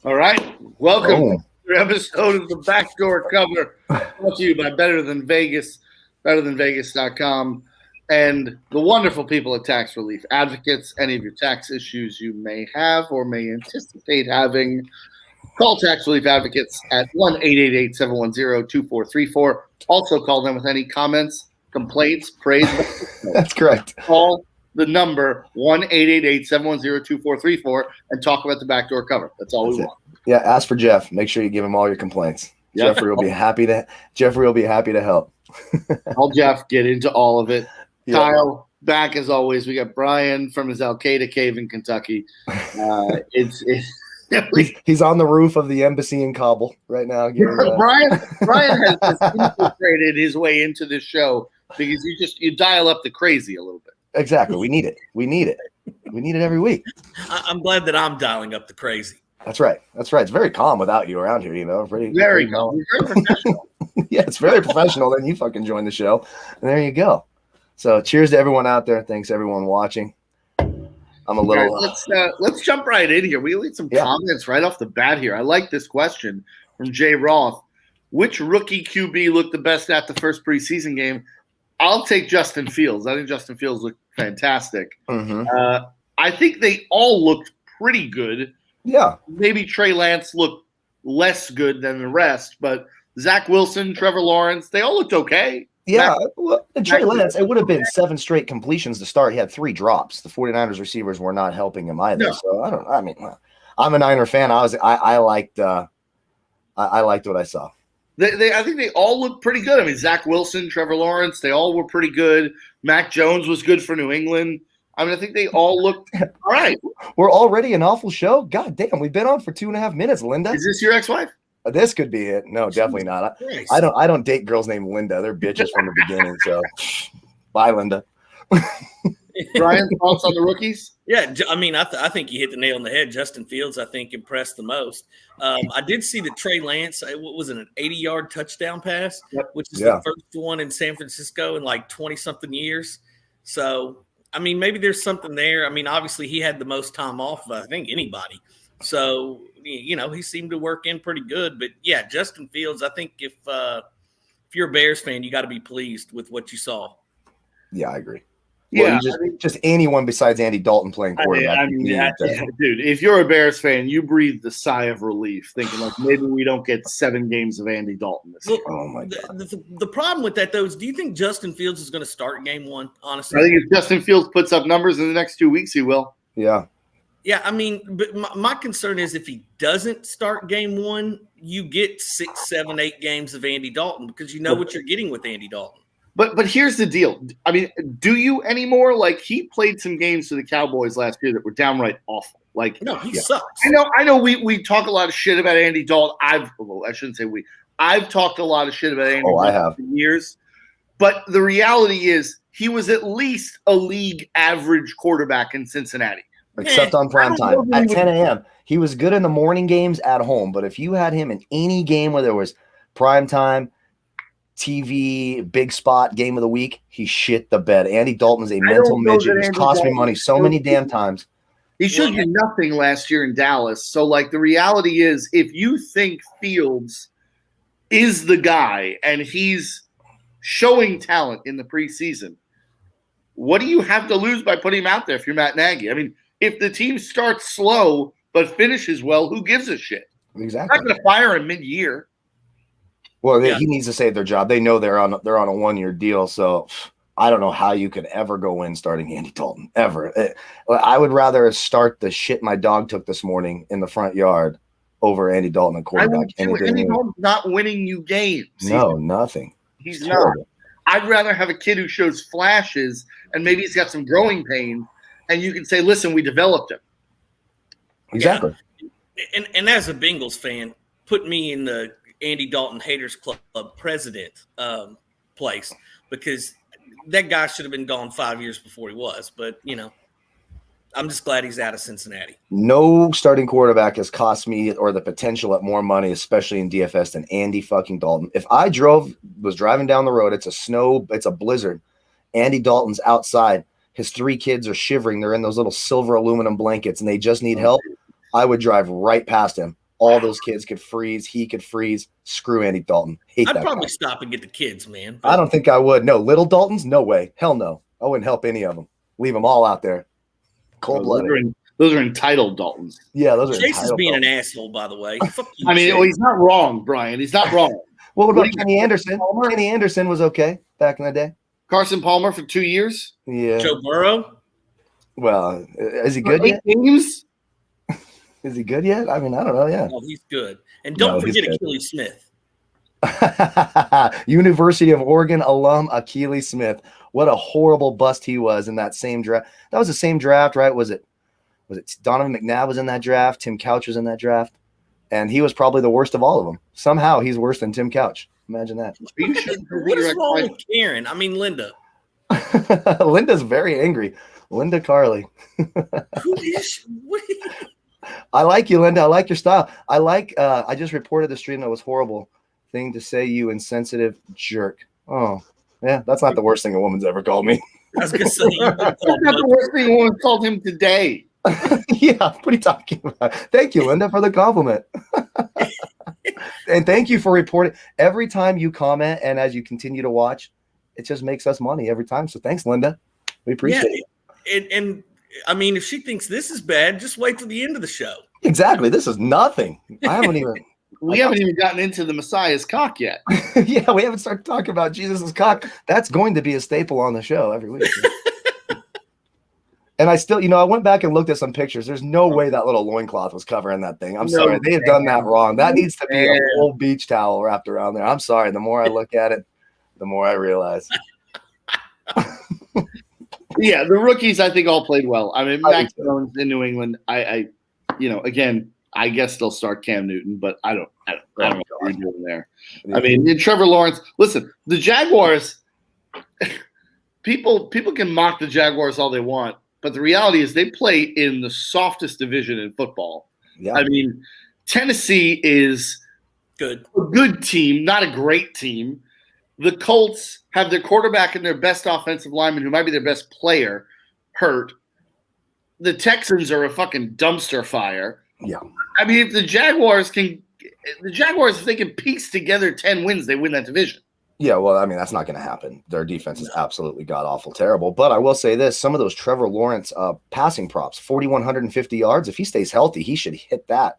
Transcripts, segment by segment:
All right. Welcome to another episode of the Backdoor Cover, brought to you by Better Than Vegas, betterthanvegas.com, and the wonderful people at Tax Relief Advocates. Any of your tax issues you may have or may anticipate having, call Tax Relief Advocates at 1-888-710-2434. Also call them with any comments, complaints, praise. That's correct. Call the number 1-888-710-2434 and talk about the Backdoor Cover. That's all we want. Yeah, ask for Jeff. Make sure you give him all your complaints. Yep. Jeffrey will be happy to help. I'll Jeff get into all of it. Yep. Kyle, back as always. We got Brian from his Al Qaeda cave in Kentucky. He's on the roof of the embassy in Kabul right now. Brian has just infiltrated his way into this show because you dial up the crazy a little bit. Exactly. We need it. We need it every week. I'm glad that I'm dialing up the crazy. That's right. It's very calm without you around here, Very calm. Very professional. Yeah, it's very professional. Then you fucking join the show. And there you go. So cheers to everyone out there. Thanks everyone watching. I'm a little let's jump right in here. We need some comments right off the bat here. I like this question from Jay Roth. Which rookie QB looked the best at the first preseason game? I'll take Justin Fields. I think Justin Fields looked fantastic. Mm-hmm. I think they all looked pretty good. Yeah. Maybe Trey Lance looked less good than the rest, but Zach Wilson, Trevor Lawrence, they all looked okay. Yeah. Trey Lance, it would have been 7 straight completions to start. He had 3 drops. The 49ers receivers were not helping him either. No. So I'm a Niner fan. I liked what I saw. I think they all look pretty good. I mean, Zach Wilson, Trevor Lawrence, they all were pretty good. Mac Jones was good for New England. I mean, I think they all looked all right. We're already an awful show? God damn, we've been on for 2.5 minutes, Linda. Is this your ex-wife? This could be it. No, definitely not. I don't date girls named Linda. They're bitches from the beginning. So bye, Linda. Brian, thoughts on the rookies? Yeah, I mean, I think you hit the nail on the head. Justin Fields, I think, impressed the most. I did see that Trey Lance, what was it, an 80-yard touchdown pass, which is the first one in San Francisco in like 20-something years. So, I mean, maybe there's something there. I mean, obviously, he had the most time off of, I think, anybody. So, he seemed to work in pretty good. But, yeah, Justin Fields, I think if you're a Bears fan, you got to be pleased with what you saw. Yeah, I agree. Well, just anyone besides Andy Dalton playing quarterback. Dude, if you're a Bears fan, you breathe the sigh of relief, thinking like maybe we don't get 7 games of Andy Dalton this year. Oh my God! The problem with that though is, do you think Justin Fields is going to start game 1? Honestly, I think if Justin Fields puts up numbers in the next 2 weeks, he will. Yeah. Yeah, I mean, but my concern is if he doesn't start game 1, you get 6, 7, 8 games of Andy Dalton because you know what you're getting with Andy Dalton. But here's the deal. I mean, do you anymore? Like, he played some games for the Cowboys last year that were downright awful. Like, no, he sucks. I know. We talk a lot of shit about Andy Dalton. I shouldn't say we. I've talked a lot of shit about Andy Dalton I have. for years. But the reality is, he was at least a league average quarterback in Cincinnati, except on prime time at 10 a.m. He was good in the morning games at home, but if you had him in any game where there was prime time, TV, big spot, game of the week, he shit the bed. Andy Dalton is a mental midget. He's cost me money so many damn times. He showed you nothing last year in Dallas. So, like, the reality is, if you think Fields is the guy and he's showing talent in the preseason, what do you have to lose by putting him out there if you're Matt Nagy? I mean, if the team starts slow but finishes well, who gives a shit? Exactly. They're not going to fire him mid-year. Well, he needs to save their job. They know they're on a 1-year deal, so I don't know how you could ever go in starting Andy Dalton, ever. I would rather start the shit my dog took this morning in the front yard over Andy Dalton at quarterback. Andy Dalton's not winning you games. No, nothing. He's not. I'd rather have a kid who shows flashes and maybe he's got some growing pain, and you can say, listen, we developed him. Exactly. Yeah. And as a Bengals fan, put me in the Andy Dalton Haters Club president place, because that guy should have been gone 5 years before he was. But, I'm just glad he's out of Cincinnati. No starting quarterback has cost me or the potential at more money, especially in DFS, than Andy fucking Dalton. If I was driving down the road, it's a blizzard. Andy Dalton's outside. his 3 kids are shivering. They're in those little silver aluminum blankets and they just need help. I would drive right past him. All those kids could freeze. He could freeze. Screw Andy Dalton. I'd probably stop and get the kids, man. I don't think I would. No, little Daltons? No way. Hell no. I wouldn't help any of them. Leave them all out there. Cold-blooded. Those are entitled Daltons. Yeah, those are Chase is being Daltons. an asshole, by the way. Fuck you, I mean, Chase. he's not wrong, Brian. He's not wrong. Well, what about Kenny Anderson? Kenny Anderson was okay back in the day. Carson Palmer for 2 years. Yeah. Joe Burrow? Well, is he good yet? Games? Is he good yet? I mean, I don't know. Yeah. Oh, he's good. And don't forget Achilles Smith. University of Oregon alum Achilles Smith. What a horrible bust he was in that same draft. That was the same draft, right? Was it Donovan McNabb was in that draft? Tim Couch was in that draft. And he was probably the worst of all of them. Somehow he's worse than Tim Couch. Imagine that. What is wrong with Karen? I mean, Linda. Linda's very angry. Linda Carly. Who is? What? I like you, Linda. I like your style. I just reported the stream that was horrible thing to say, you insensitive jerk. Oh, yeah. That's not the worst thing a woman's ever called me. I was going to say. That's not the worst thing a woman called him today. Yeah, what are you talking about? Thank you, Linda, for the compliment. And thank you for reporting. Every time you comment and as you continue to watch, it just makes us money every time. So thanks, Linda. We appreciate it. And I mean, if she thinks this is bad, just wait till the end of the show. Exactly. This is nothing. I haven't even. We haven't even gotten into the Messiah's cock yet. Yeah, we haven't started talking about Jesus' cock. That's going to be a staple on the show every week. And I still, I went back and looked at some pictures. There's no way that little loincloth was covering that thing. I'm sorry. They have done that wrong. That needs to be a whole beach towel wrapped around there. I'm sorry. The more I look at it, the more I realize. Yeah, the rookies, I think, all played well. I mean, Mac Jones in New England, again, I guess they'll start Cam Newton, but I don't know what we're doing there. I mean, and Trevor Lawrence, listen, the Jaguars, people can mock the Jaguars all they want, but the reality is they play in the softest division in football. Yeah. I mean, Tennessee is a good team, not a great team. The Colts have their quarterback and their best offensive lineman, who might be their best player, hurt. The Texans are a fucking dumpster fire. Yeah. I mean, if the Jaguars, if they can piece together 10 wins, they win that division. Yeah, well, I mean, that's not going to happen. Their defense is absolutely god-awful terrible. But I will say this, some of those Trevor Lawrence passing props, 4,150 yards, if he stays healthy, he should hit that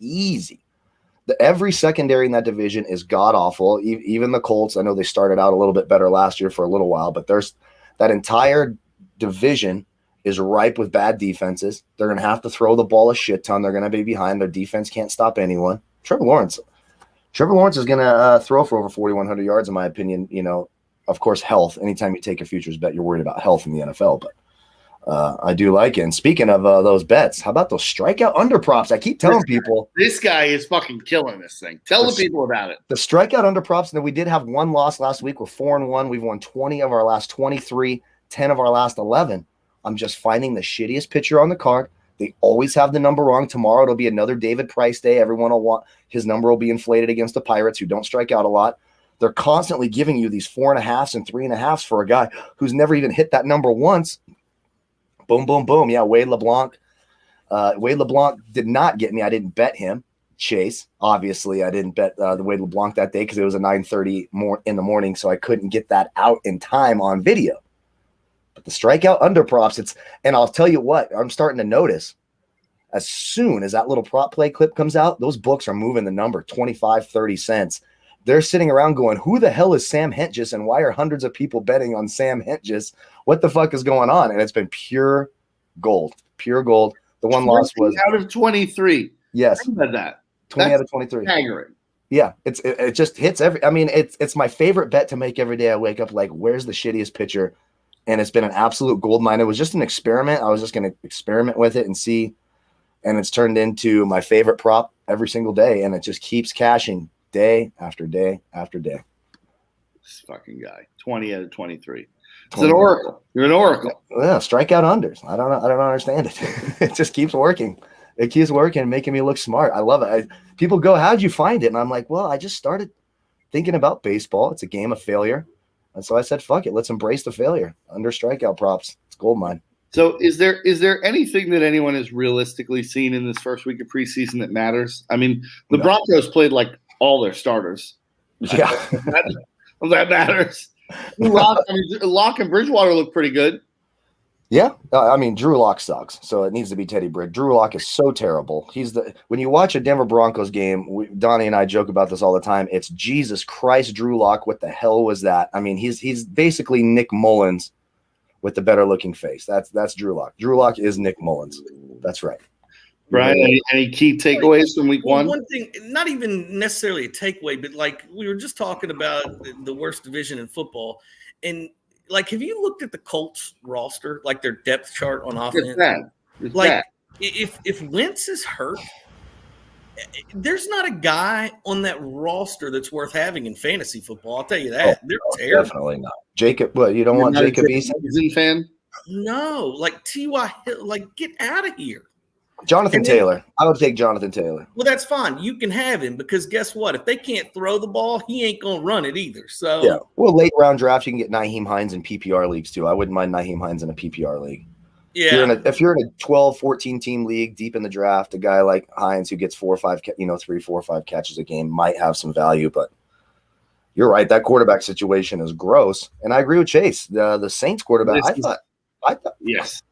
easy. Every secondary in that division is god-awful. Even the Colts, I know they started out a little bit better last year for a little while, but there's that entire division is ripe with bad defenses. They're going to have to throw the ball a shit ton. They're going to be behind. Their defense can't stop anyone. Trevor Lawrence is going to throw for over 4,100 yards, in my opinion. Of course, health. Anytime you take a futures bet, you're worried about health in the NFL. But I do like it. And speaking of those bets, how about those strikeout under props? I keep telling people. This guy is fucking killing this thing. Tell the people about it. The strikeout under props, and we did have one loss last week. We're 4-1. We've won 20 of our last 23, 10 of our last 11. I'm just finding the shittiest pitcher on the card. They always have the number wrong. Tomorrow it'll be another David Price day. Everyone will want his number will be inflated against the Pirates, who don't strike out a lot. They're constantly giving you these 4.5s and 3.5s for a guy who's never even hit that number once. Boom, boom, boom. Yeah, Wade LeBlanc. Wade LeBlanc did not get me. I didn't bet him. Chase. Obviously, I didn't bet the Wade LeBlanc that day because it was a 9:30 in the morning, so I couldn't get that out in time on video. But the strikeout under props, and I'll tell you what, I'm starting to notice as soon as that little prop play clip comes out, those books are moving the number 25, 30 cents. They're sitting around going, who the hell is Sam Hentges, and why are hundreds of people betting on Sam Hentges? What the fuck is going on? And it's been pure gold. Pure gold. The one loss was out of 23. Yes. Think about that. 20 out of 23. Staggering. Yeah, it just hits it's my favorite bet to make every day I wake up, like, where's the shittiest pitcher? And it's been an absolute gold mine. It was just an experiment. I was just going to experiment with it and see. And it's turned into my favorite prop every single day. And it just keeps cashing day after day after day. This fucking guy. 20 out of 23. It's an oracle. You're an oracle. Yeah, strikeout unders. I don't understand it. It just keeps working. It keeps working and making me look smart. I love it. People go, how'd you find it? And I'm like, well, I just started thinking about baseball. It's a game of failure. And so I said, fuck it. Let's embrace the failure under strikeout props. It's gold mine. So is there anything that anyone has realistically seen in this first week of preseason that matters? I mean, the Broncos played like all their starters. Yeah. that matters. Locke and Bridgewater look pretty good. Yeah, I mean, Drew Lock sucks, so it needs to be Teddy Bridge. Drew Lock is so terrible. When you watch a Denver Broncos game, Donnie and I joke about this all the time. It's Jesus Christ, Drew Lock. What the hell was that? I mean, he's basically Nick Mullins with the better looking face. That's Drew Lock. Drew Lock is Nick Mullins. That's right. Brian, any key takeaways from week one? One thing, not even necessarily a takeaway, but like we were just talking about the worst division in football, and like, have you looked at the Colts roster, like their depth chart on offense? It's like, bad. if Wentz is hurt, there's not a guy on that roster that's worth having in fantasy football. I'll tell you that. They're terrible. Definitely not. Jacob, what, you don't want Jacob Eason fan? No, like T.Y. Hill, like get out of here. Jonathan Taylor. I would take Jonathan Taylor. Well, that's fine. You can have him because guess what? If they can't throw the ball, he ain't going to run it either. So yeah. Well, late round draft, you can get Nyheim Hines in PPR leagues too. I wouldn't mind Nyheim Hines in a PPR league. Yeah. If you're in a 12, 14 team league deep in the draft, a guy like Hines who gets 3, 4, 5 catches a game might have some value, but you're right. That quarterback situation is gross. And I agree with Chase. The Saints quarterback,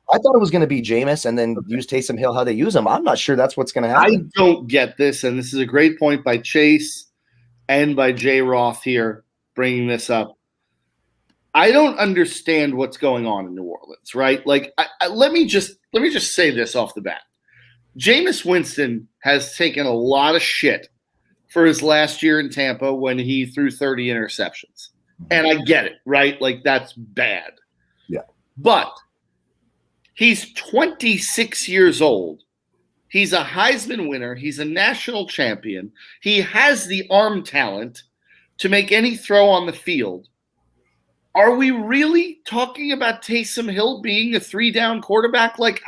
I thought it was going to be Jameis and then use Taysom Hill how they use him. I'm not sure that's what's going to happen. I don't get this, and this is a great point by Chase and by Jay Roth here bringing this up. I don't understand what's going on in New Orleans, right? Like, let me just say this off the bat. Jameis Winston has taken a lot of shit for his last year in Tampa when he threw 30 interceptions. And I get it, right? Like, that's bad. Yeah. But he's 26 years old. He's a Heisman winner. He's a national champion. He has the arm talent to make any throw on the field. Are we really talking about Taysom Hill being a 3-down quarterback? Like,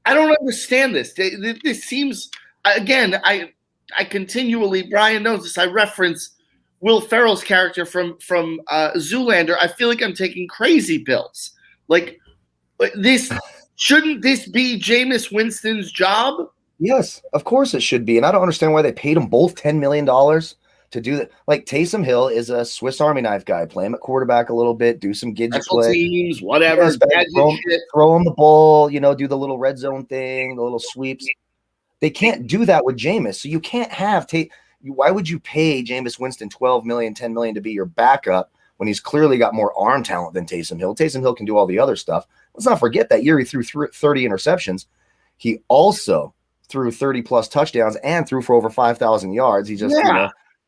I don't understand this. This seems, again, I continually, Brian knows this, I reference Will Ferrell's character from Zoolander. I feel like I'm taking crazy pills. Like, shouldn't this be Jameis Winston's job? Yes, of course it should be. And I don't understand why they paid him both $10 million to do that. Like, Taysom Hill is a Swiss Army knife guy. Play him at quarterback a little bit, do some gadget play. Teams, whatever. Yes, throw him the ball, do the little red zone thing, the little sweeps. They can't do that with Jameis. So you can't have why would you pay Jameis Winston $12 million, $10 million to be your backup when he's clearly got more arm talent than Taysom Hill? Taysom Hill can do all the other stuff. Let's not forget that year he threw 30 interceptions. He also threw 30-plus touchdowns and threw for over 5,000 yards. He just,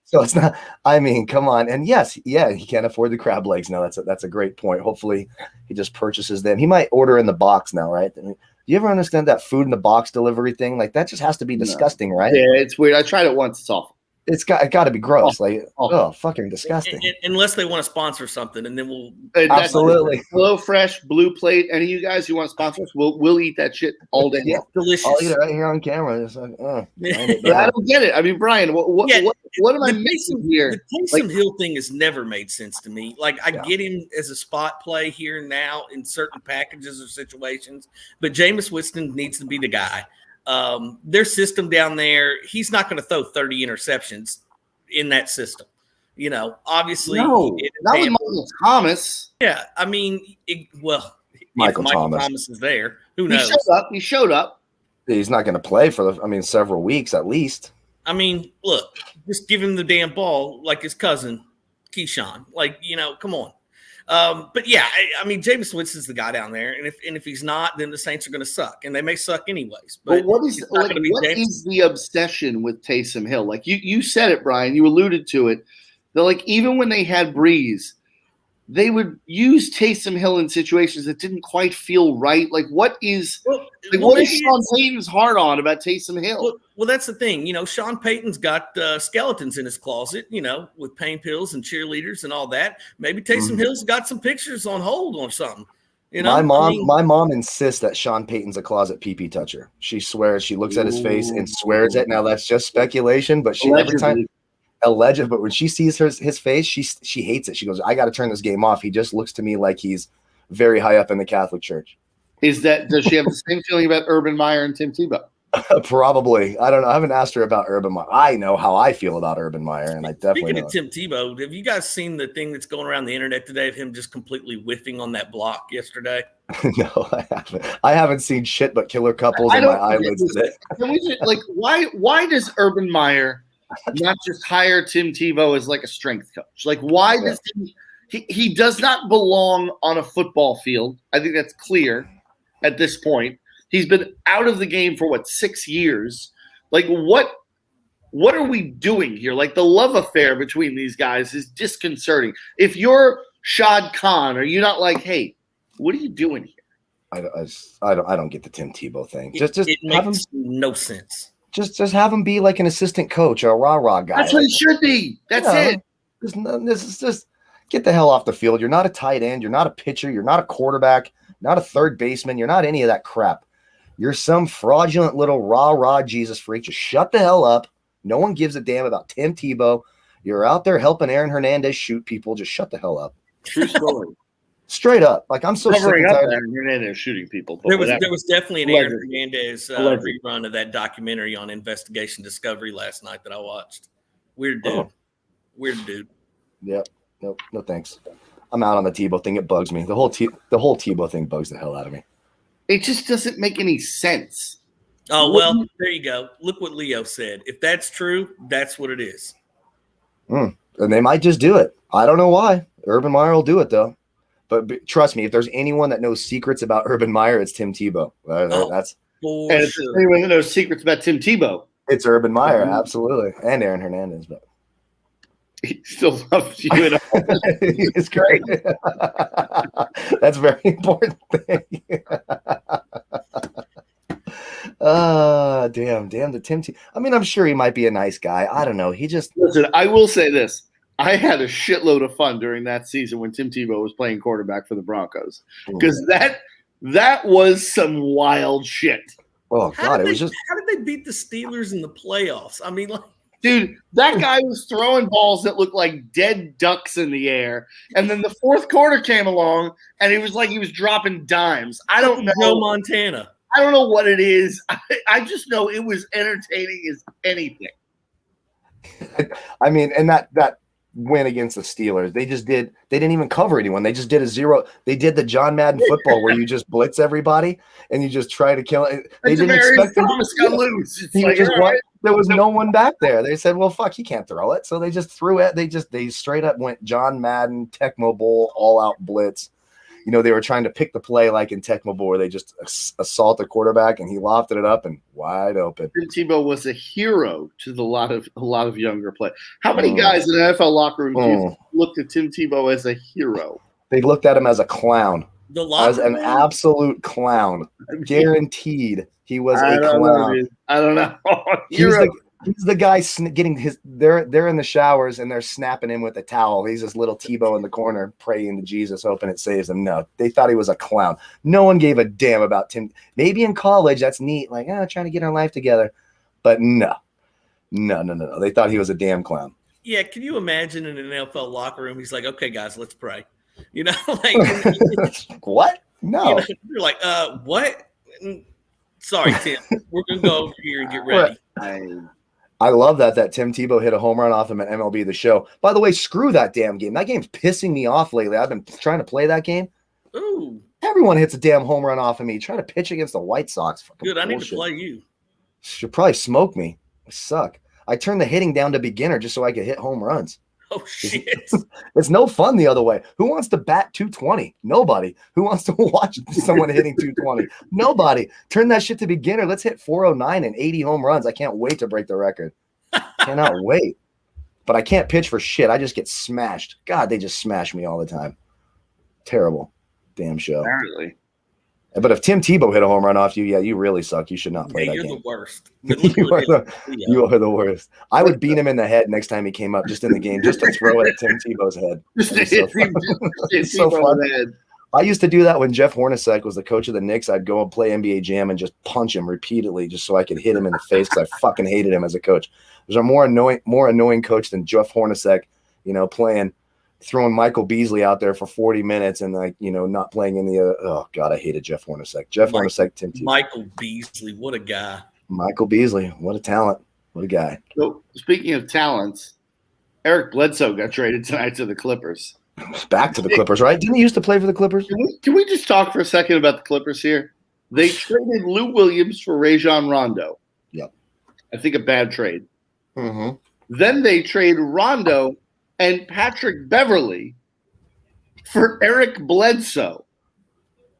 so it's not, I mean, come on. And yes, he can't afford the crab legs. No, that's a great point. Hopefully he just purchases them. He might order in the box now, right? I mean, do you ever understand that food in the box delivery thing? Like, that just has to be disgusting, right? Yeah, it's weird. I tried it once. It's awful. It got to be gross. Fucking disgusting. Unless they want to sponsor something, and then we'll absolutely. HelloFresh, Blue Plate. Any of you guys who want to sponsor us, we'll eat that shit all day. Yeah, delicious. I'll eat it right here on camera. It's like, I don't get it. I mean, Brian, what am I missing here? The Taysom Hill thing has never made sense to me. Like, I get him as a spot play here and now in certain packages or situations, but Jameis Winston needs to be the guy. Their system down there, he's not going to throw 30 interceptions in that system. Obviously. No, not with Michael Thomas. Yeah, I mean, Michael Thomas is there. Who knows? He showed up. He's not going to play for several weeks at least. I mean, look, just give him the damn ball like his cousin, Keyshawn. Like, come on. But yeah, I mean, Jameis Winston's the guy down there, and if he's not, then the Saints are going to suck, and they may suck anyways. But what is the obsession with Taysom Hill? Like you said it, Brian. You alluded to it. They're like, even when they had Breeze, they would use Taysom Hill in situations that didn't quite feel right. Like, what is Sean Payton's hard on about Taysom Hill? Well, that's the thing. Sean Payton's got skeletons in his closet, with pain pills and cheerleaders and all that. Maybe Taysom Hill's got some pictures on hold or something. My mom insists that Sean Payton's a closet pee-pee toucher. She swears, she looks at his face and swears it. Now, that's just speculation, but every time – alleged, but when she sees his face, she hates it. She goes, I got to turn this game off. He just looks to me like he's very high up in the Catholic Church. Does she have the same feeling about Urban Meyer and Tim Tebow? Probably. I don't know. I haven't asked her about Urban Meyer. I know how I feel about Urban Meyer, and I definitely Speaking know. of Tim Tebow, have you guys seen the thing that's going around the internet today of him just completely whiffing on that block yesterday? No, I haven't. I haven't seen shit but killer couples on my eyelids today. Can we just, like, why does Urban Meyer not just hire Tim Tebow as like a strength coach? Like, why does he does not belong on a football field? I think that's clear at this point. He's been out of the game for 6 years. Like, what are we doing here? Like, the love affair between these guys is disconcerting. If you're Shad Khan, are you not like, hey, what are you doing here? I don't get the Tim Tebow thing. It makes no sense. Just have him be like an assistant coach or a rah-rah guy. That's what he should be. That's it. This is just get the hell off the field. You're not a tight end. You're not a pitcher. You're not a quarterback. Not a third baseman. You're not any of that crap. You're some fraudulent little rah-rah Jesus freak. Just shut the hell up. No one gives a damn about Tim Tebow. You're out there helping Aaron Hernandez shoot people. Just shut the hell up. True story. Straight up. Like, I'm so sick and tired. Aaron Hernandez shooting people. There was definitely an Aaron Hernandez rerun of that documentary on Investigation Discovery last night that I watched. Weird dude. Oh. Weird dude. Yep. Nope. No thanks. I'm out on the Tebow thing. It bugs me. The whole Tebow thing bugs the hell out of me. It just doesn't make any sense. Oh, well, there you go. Look what Leo said. If that's true, that's what it is. And they might just do it. I don't know why. Urban Meyer will do it, though. But trust me, if there's anyone that knows secrets about Urban Meyer, it's Tim Tebow. That's for and sure. If anyone that knows secrets about Tim Tebow, it's Urban Meyer, absolutely, and Aaron Hernandez. But he still loves you. It's great. That's a very important thing. Damn the Tim Tebow. I mean, I'm sure he might be a nice guy. I don't know. He just listen. I will say this. I had a shitload of fun during that season when Tim Tebow was playing quarterback for the Broncos because that was some wild shit. Oh God, how did they beat the Steelers in the playoffs? I mean, like, dude, that guy was throwing balls that looked like dead ducks in the air, and then the fourth quarter came along, and it was like he was dropping dimes. I don't know. Joe Montana. I don't know what it is. I just know it was entertaining as anything. I mean, and that win against the Steelers, they didn't even cover anyone. They just did a zero. They did the John Madden football where you just blitz everybody and you just try to kill it. They didn't expect Thomas got loose. There was no one back there. They said, well, fuck, he can't throw it. So they just threw it. They straight up went John Madden, Tecmo Bowl, all out blitz. You know, they were trying to pick the play like in Tecmo Bowl where they just assault the quarterback and he lofted it up and wide open. Tim Tebow was a hero to a lot of younger players. How many guys in the NFL locker room looked at Tim Tebow as a hero? They looked at him as a clown. As an absolute clown. Guaranteed he was a clown. I don't know. He's the guy getting his. They're in the showers and they're snapping him with a towel. He's this little Tebow in the corner praying to Jesus, hoping it saves him. No, they thought he was a clown. No one gave a damn about Tim. Maybe in college that's neat, like trying to get our life together, but no. They thought he was a damn clown. Yeah, can you imagine in an NFL locker room? He's like, "Okay, guys, let's pray." You know, like what? No, you know, you're like, what? Sorry, Tim. We're gonna go over here and get ready. I love that Tim Tebow hit a home run off him at MLB The Show. By the way, screw that damn game. That game's pissing me off lately. I've been trying to play that game. Ooh. Everyone hits a damn home run off of me. Try to pitch against the White Sox. Good, I need to play you. Should probably smoke me. I suck. I turned the hitting down to beginner just so I could hit home runs. Oh, shit. It's no fun the other way. Who wants to bat 220? Nobody. Who wants to watch someone hitting 220? Nobody. Turn that shit to beginner. Let's hit 409 and 80 home runs. I can't wait to break the record. Cannot wait. But I can't pitch for shit. I just get smashed. God, they just smash me all the time. Terrible. Damn show. Apparently. But if Tim Tebow hit a home run off you, yeah, you really suck. You should not play that game. You're the worst. You are the worst. I would beat him in the head next time he came up just in the game, just to throw it at Tim Tebow's head. It's so fun. I used to do that when Jeff Hornacek was the coach of the Knicks. I'd go and play NBA Jam and just punch him repeatedly just so I could hit him in the face because I fucking hated him as a coach. There's a more annoying coach than Jeff Hornacek, you know, playing throwing Michael Beasley out there for 40 minutes and not playing in the oh God, I hated Jeff Hornacek. Hornacek, Tim Tebow. Michael Beasley, what a guy. Michael Beasley, what a talent. What a guy. So speaking of talents, Eric Bledsoe got traded tonight to the Clippers. Back to the Clippers, right? Didn't he used to play for the Clippers? Can we just talk for a second about the Clippers here? They traded Lou Williams for Rajon Rondo. Yep. I think a bad trade. Mm-hmm. Then they trade Rondo and Patrick Beverly for Eric Bledsoe.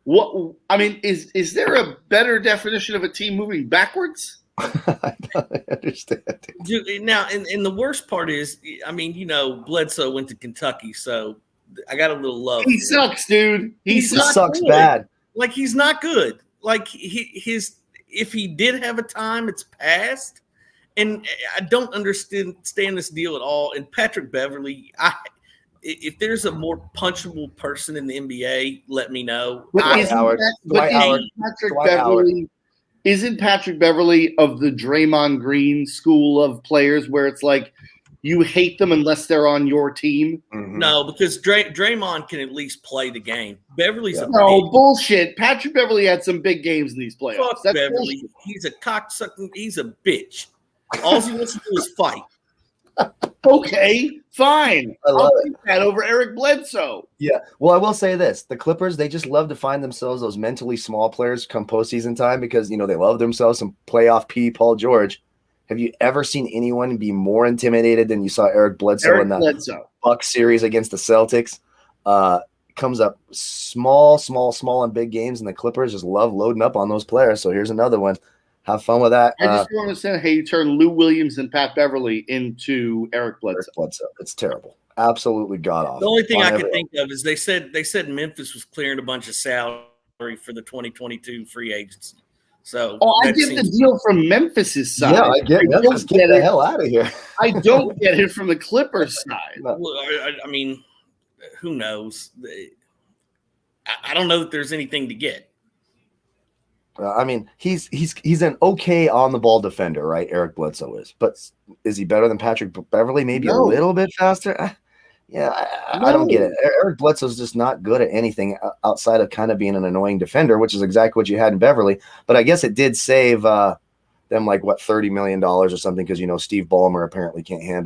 What? I mean, is there a better definition of a team moving backwards? I don't understand. Now, and the worst part is, I mean, Bledsoe went to Kentucky, so I got a little love. He sucks, dude. He sucks bad. Like, he's not good. Like, if he did have a time, it's past. And I don't understand this deal at all. And Patrick Beverly, if there's a more punchable person in the NBA, let me know. Isn't Patrick Beverly of the Draymond Green school of players where it's like you hate them unless they're on your team? Mm-hmm. No, because Draymond can at least play the game. Beverly's bullshit. Patrick Beverly had some big games in these playoffs. Fuck Beverly. Bullshit. He's a cocksucking. He's a bitch. All he wants to do is fight. Okay, fine. I'll take that over Eric Bledsoe. Yeah. Well, I will say this. The Clippers, they just love to find themselves those mentally small players come postseason time because, they love themselves some playoff Paul George. Have you ever seen anyone be more intimidated than you saw Eric Bledsoe in that Bucks series against the Celtics? Comes up small in big games, and the Clippers just love loading up on those players. So here's another one. Have fun with that. I just don't understand how you turn Lou Williams and Pat Beverly into Eric Bledsoe. It's terrible. Absolutely god awful. The only thing I could think of is they said Memphis was clearing a bunch of salary for the 2022 free agency. So I get the deal from Memphis's side. Yeah, I get it. Let's get the hell out of here. I don't get it from the Clippers side. Well, I mean, who knows? I don't know that there's anything to get. I mean, he's an okay on the ball defender, right? Eric Bledsoe is, but is he better than Patrick Beverly? Maybe a little bit faster. I don't get it. Eric Bledsoe's just not good at anything outside of kind of being an annoying defender, which is exactly what you had in Beverly. But I guess it did save them like $30 million or something because Steve Ballmer apparently can't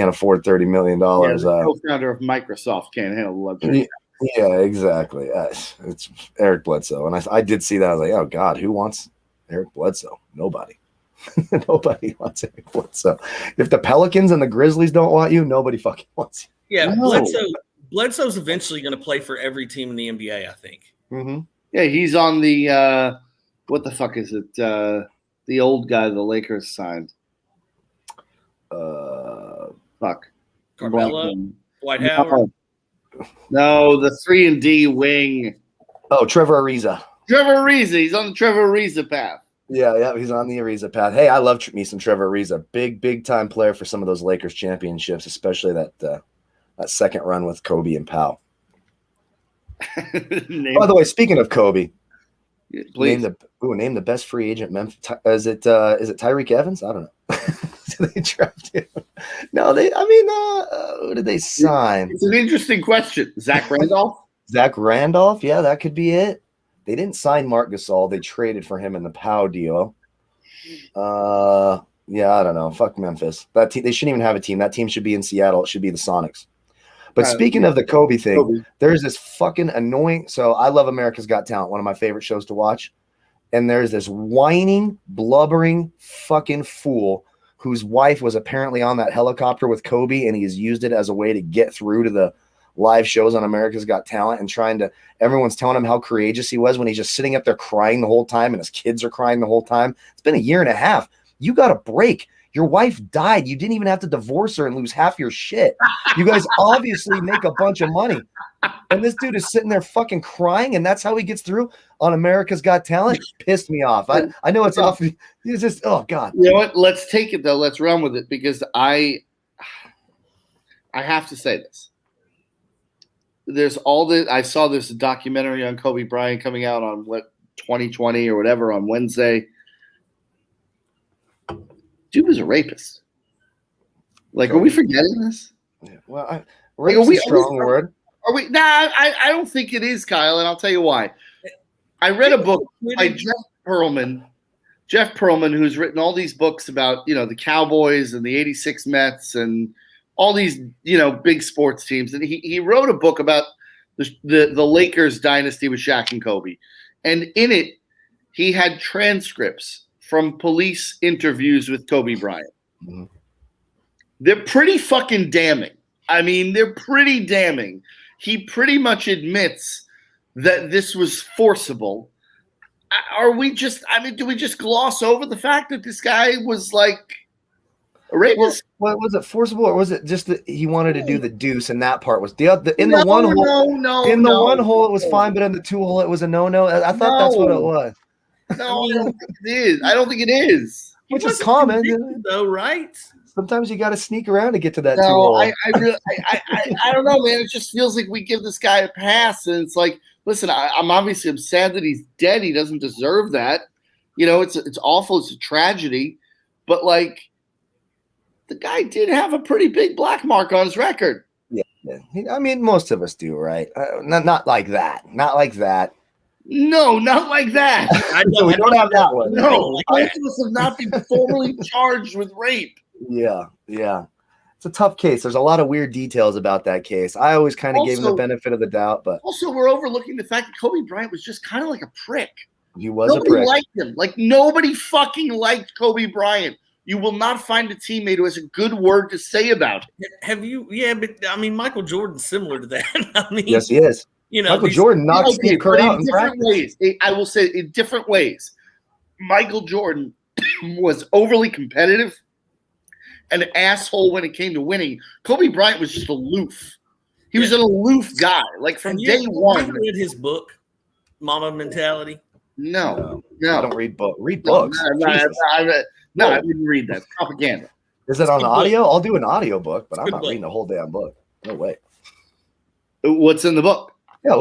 afford $30 million. The co-founder of Microsoft can't handle the luxury. Yeah, exactly. It's Eric Bledsoe. And I did see that. I was like, oh, God, who wants Eric Bledsoe? Nobody. Nobody wants Eric Bledsoe. If the Pelicans and the Grizzlies don't want you, nobody fucking wants you. Yeah, Bledsoe's eventually going to play for every team in the NBA, I think. Mm-hmm. Yeah, he's on the what the fuck is it? The old guy the Lakers signed. Fuck. Carmelo? Dwight Howard? No, the 3-and-D wing. Oh, Trevor Ariza. He's on the Trevor Ariza path. Yeah, he's on the Ariza path. Hey, I love me some Trevor Ariza. Big time player for some of those Lakers championships, especially that second run with Kobe and Powell. By the way, speaking of Kobe, name the best free agent. Memphis. Is it Tyreek Evans? I don't know. They drafted him. No, who did they sign? It's an interesting question. Zach Randolph? Zach Randolph? Yeah, that could be it. They didn't sign Marc Gasol. They traded for him in the Powell deal. Yeah, I don't know. Fuck Memphis. They shouldn't even have a team. That team should be in Seattle. It should be the Sonics. But speaking of the Kobe thing, there's this fucking annoying. So I love America's Got Talent, one of my favorite shows to watch. And there's this whining, blubbering fucking fool whose wife was apparently on that helicopter with Kobe, and he's used it as a way to get through to the live shows on America's Got Talent and everyone's telling him how courageous he was when he's just sitting up there crying the whole time and his kids are crying the whole time. It's been a year and a half. You got a break. Your wife died. You didn't even have to divorce her and lose half your shit. You guys obviously make a bunch of money. And this dude is sitting there fucking crying, and that's how he gets through on America's Got Talent. Pissed me off. I know it's off. He's just, oh God. You know what? Let's take it though. Let's run with it because I have to say this. There's all this. I saw this documentary on Kobe Bryant coming out on 2020 or whatever on Wednesday. Dude was a rapist. Like, are we forgetting this? Yeah. Well, Rape's a strong word. Are we? Nah, I don't think it is, Kyle, and I'll tell you why. I read a book by Jeff Pearlman, who's written all these books about, the Cowboys and the '86 Mets and all these, big sports teams. And he wrote a book about the Lakers dynasty with Shaq and Kobe. And in it, he had transcripts from police interviews with Kobe Bryant. Mm-hmm. They're pretty fucking damning. I mean, they're pretty damning. He pretty much admits that this was forcible. Do we just gloss over the fact that this guy was like a rapist? Well, was it forcible, or was it just that he wanted to do the deuce, and that part was the one hole it was fine, but in the 2 hole it was a no. I thought that's what it was. No, I don't think it is. I don't think it is. Which is common, though, right? Sometimes you got to sneak around to get to that 2 hole. I don't know, man. It just feels like we give this guy a pass, and it's like, listen, I'm sad that he's dead. He doesn't deserve that. It's awful. It's a tragedy, but like, the guy did have a pretty big black mark on his record. Yeah. I mean, most of us do, right? Not like that. Not like that. No, not like that. We don't have that one. No, most of us have not been formally charged with rape. Yeah. It's a tough case. There's a lot of weird details about that case. I always kind of gave him the benefit of the doubt, but also we're overlooking the fact that Kobe Bryant was just kind of like a prick. He was nobody a prick. Liked him. Like, nobody fucking liked Kobe Bryant. You will not find a teammate who has a good word to say about it. Have you? Yeah, but I mean, Michael Jordan's similar to that. I mean, yes, he is. Michael Jordan knocked Steve Kerr out in different ways. I will say in different ways. Michael Jordan was overly competitive, an asshole when it came to winning. Kobe Bryant was just aloof. He was an aloof guy. Like, from day one. Have you read his book, Mama Mentality? No. I don't read books. Read books. No, I didn't read that. It's propaganda. Is it on audio? I'll do an audio book, but I'm not reading the whole damn book. No way. What's in the book? Yeah,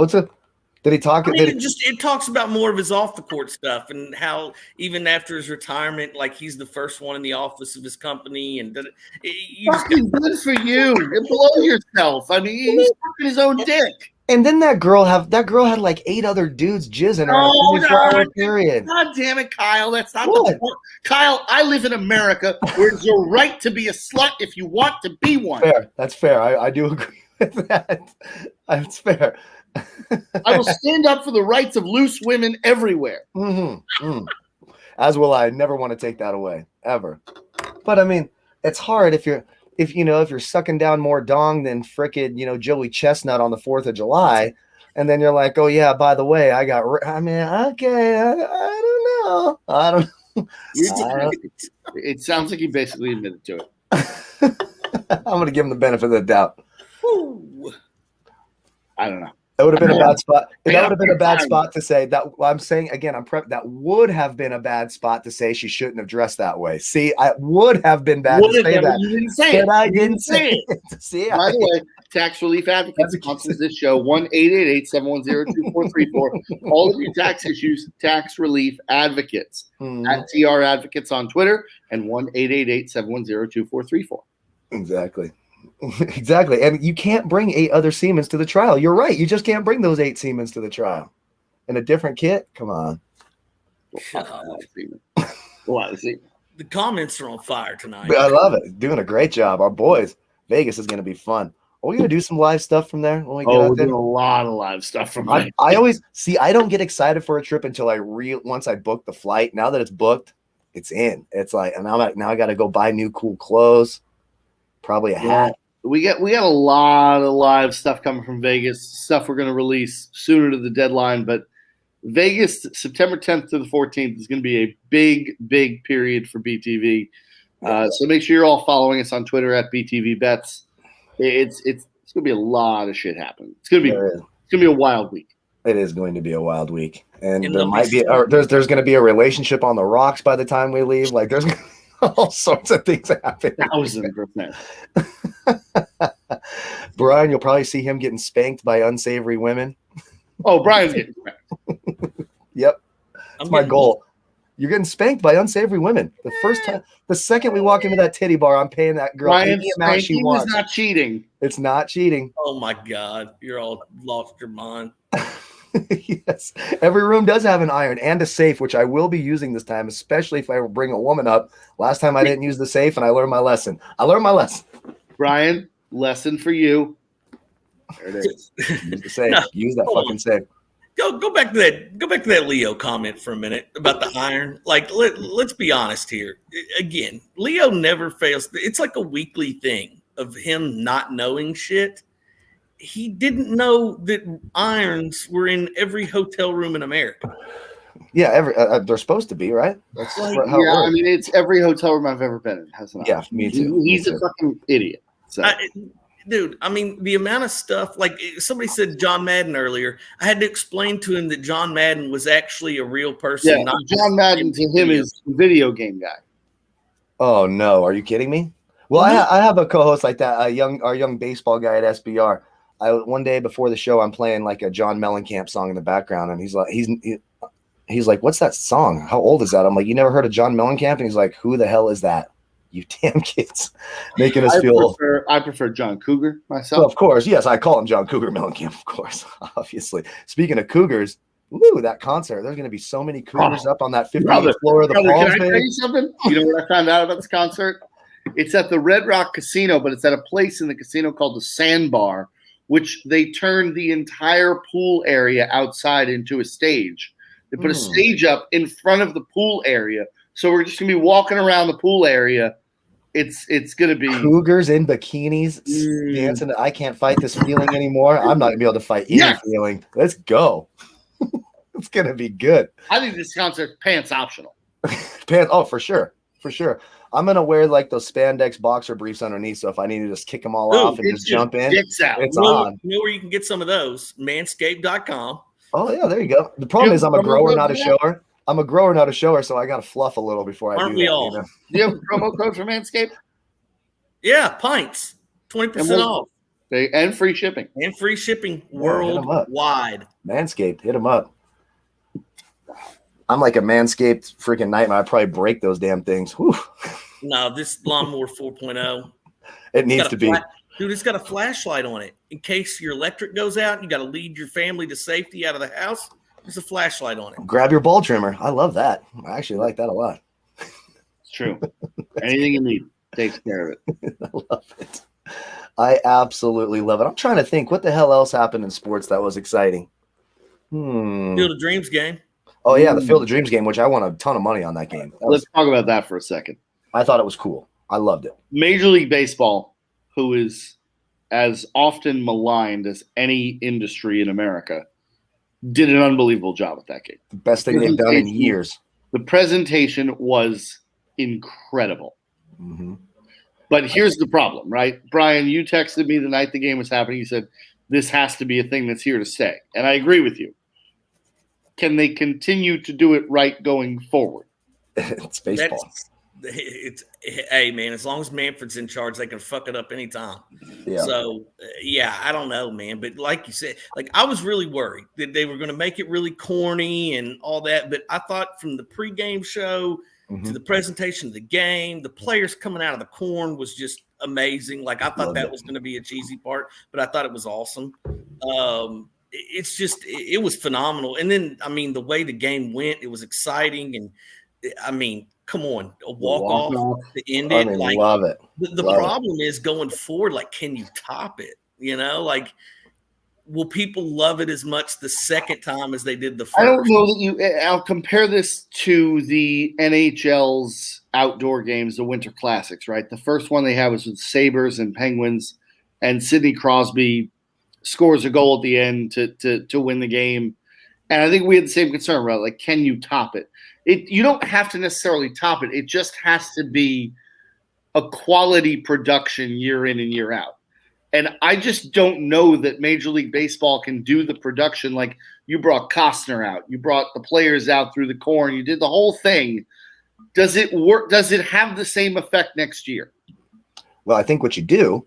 did he talk? It talks about more of his off the court stuff and how even after his retirement, like, he's the first one in the office of his company, and good for you. You blow yourself. I mean, he's fucking his own dick. And then that girl had like 8 other dudes jizzing her in a 24-hour period. God damn it, Kyle. That's not the point. Kyle, I live in America where it's your right to be a slut if you want to be one. Fair. That's fair. I do agree with that. That's fair. I will stand up for the rights of loose women everywhere. Mm-hmm. Mm. As will I. Never want to take that away, ever. But I mean, it's hard if you're sucking down more dong than frickin', Joey Chestnut on the 4th of July, and then you're like, oh yeah, by the way, okay, I don't know. It sounds like you basically admitted to it. I'm going to give him the benefit of the doubt. Ooh. I don't know. That would have been a bad spot. That would have been a bad spot to say that. I'm saying again, that would have been a bad spot to say she shouldn't have dressed that way. See, I would have been bad to say that. You didn't say it. I didn't say it. See, by the way, Tax Relief Advocates sponsors this show, 1-888-710-2434. All of your tax issues, Tax Relief Advocates at TR Advocates on Twitter, and 1-888-710-2434. Exactly. Exactly. And you can't bring 8 other Siemens to the trial. You're right. You just can't bring those 8 Siemens to the trial. In a different kit? Come on. The comments are on fire tonight. I love it. Doing a great job. Our boys. Vegas is going to be fun. Are we going to do some live stuff from there when we get out there? We're doing a lot of live stuff from there. I always see. I don't get excited for a trip until once I book the flight. Now that it's booked, it's in. It's like, and now I got to go buy new cool clothes. Probably a hat. We got a lot of live stuff coming from Vegas, stuff we're going to release sooner to the deadline. But Vegas, September 10th to the 14th, is going to be a big, big period for BTV. So make sure you're all following us on Twitter at BTV Bets. It's going to be a lot of shit happening. It's going to be a wild week. It is going to be a wild week, and there might be there's going to be a relationship on the rocks by the time we leave. Like, there's all sorts of things happen. 1,000%. Brian, you'll probably see him getting spanked by unsavory women. Oh, Brian's getting spanked. Yep, that's my goal. You're getting spanked by unsavory women. The second we walk into that titty bar, I'm paying that girl any amount she wants. It's not cheating. It's not cheating. Oh my God, you're all lost your mind. Yes, every room does have an iron and a safe, which I will be using this time, especially if I bring a woman up. Last time I didn't use the safe, and I learned my lesson. Brian, lesson for you. There it is. Use the safe. Use that fucking safe. Go back to that Leo comment for a minute about the iron. Like, let's be honest here. Again, Leo never fails. It's like a weekly thing of him not knowing shit. He didn't know that irons were in every hotel room in America. Yeah, they're supposed to be, right? That's I mean, it's every hotel room I've ever been in has an iron. Yeah, me too. He's a fucking idiot. So. Dude, I mean, the amount of stuff, like somebody said John Madden earlier, I had to explain to him that John Madden was actually a real person. Yeah, John Madden to him is a video game guy. Oh, no. Are you kidding me? Well, I have a co-host like that, our young baseball guy at SBR. One day before the show, I'm playing like a John Mellencamp song in the background, and he's like, what's that song? How old is that? I'm like, you never heard of John Mellencamp? And he's like, who the hell is that? You damn kids, making us feel. I prefer John Cougar myself. Well, of course, yes, I call him John Cougar Mellencamp, of course, obviously. Speaking of Cougars, that concert. There's going to be so many Cougars up on that 50th floor of the Palms. Can I tell you something? You know what I found out about this concert? It's at the Red Rock Casino, but it's at a place in the casino called the Sandbar, which they turned the entire pool area outside into a stage. They put a stage up in front of the pool area, so we're just going to be walking around the pool area. It's going to be Cougars in bikinis dancing. I can't fight this feeling anymore. I'm not going to be able to fight any feeling. Let's go. It's going to be good. I think this concert's pants optional. Pants? Oh, for sure. I'm going to wear like those spandex boxer briefs underneath. So if I need to just kick them all off and just jump in, it's on. You know where you can get some of those? Manscaped.com. Oh, yeah, there you go. The problem is I'm a grower, not a shower. I'm a grower, not a shower, so I got to fluff a little before I do that. We all? Do you have a promo code for Manscaped? Yeah, pints. 20% off. And free shipping. Worldwide. Manscaped, hit them up. I'm like a Manscaped freaking nightmare. I probably break those damn things. Whew. No, this lawnmower 4.0. It needs to be. Dude, it's got a flashlight on it. In case your electric goes out, you got to lead your family to safety out of the house. There's a flashlight on it. Grab your ball trimmer. I love that. I actually like that a lot. It's true. Anything you need takes care of it. I love it. I absolutely love it. I'm trying to think what the hell else happened in sports that was exciting. Field of Dreams game. Oh, yeah, the Field of Dreams game, which I won a ton of money on that game. Let's talk about that for a second. I thought it was cool. I loved it. Major League Baseball, who is as often maligned as any industry in America, did an unbelievable job with that game. The best thing they've done in years. The presentation was incredible. Mm-hmm. But here's the problem, right? Brian, you texted me the night the game was happening. You said, this has to be a thing that's here to stay. And I agree with you. Can they continue to do it right going forward? It's baseball. Hey, man, as long as Manfred's in charge, they can fuck it up anytime. Yeah. So, I don't know, man. But like you said, I was really worried that they were going to make it really corny and all that. But I thought from the pregame show to the presentation of the game, the players coming out of the corn was just amazing. I thought that was going to be a cheesy part, but I thought it was awesome. It's just it was phenomenal. And then, the way the game went, it was exciting. And, come on, a walk-off to end it. Love it. The problem is going forward, can you top it? Will people love it as much the second time as they did the first? I don't know that I'll compare this to the NHL's outdoor games, the Winter Classics, right? The first one they had was with Sabres and Penguins, and Sidney Crosby scores a goal at the end to win the game. And I think we had the same concern about can you top it? You don't have to necessarily top it. It just has to be a quality production year in and year out. And I just don't know that Major League Baseball can do the production. You brought Costner out. You brought the players out through the corn. You did the whole thing. Does it work? Does it have the same effect next year? Well, I think what you do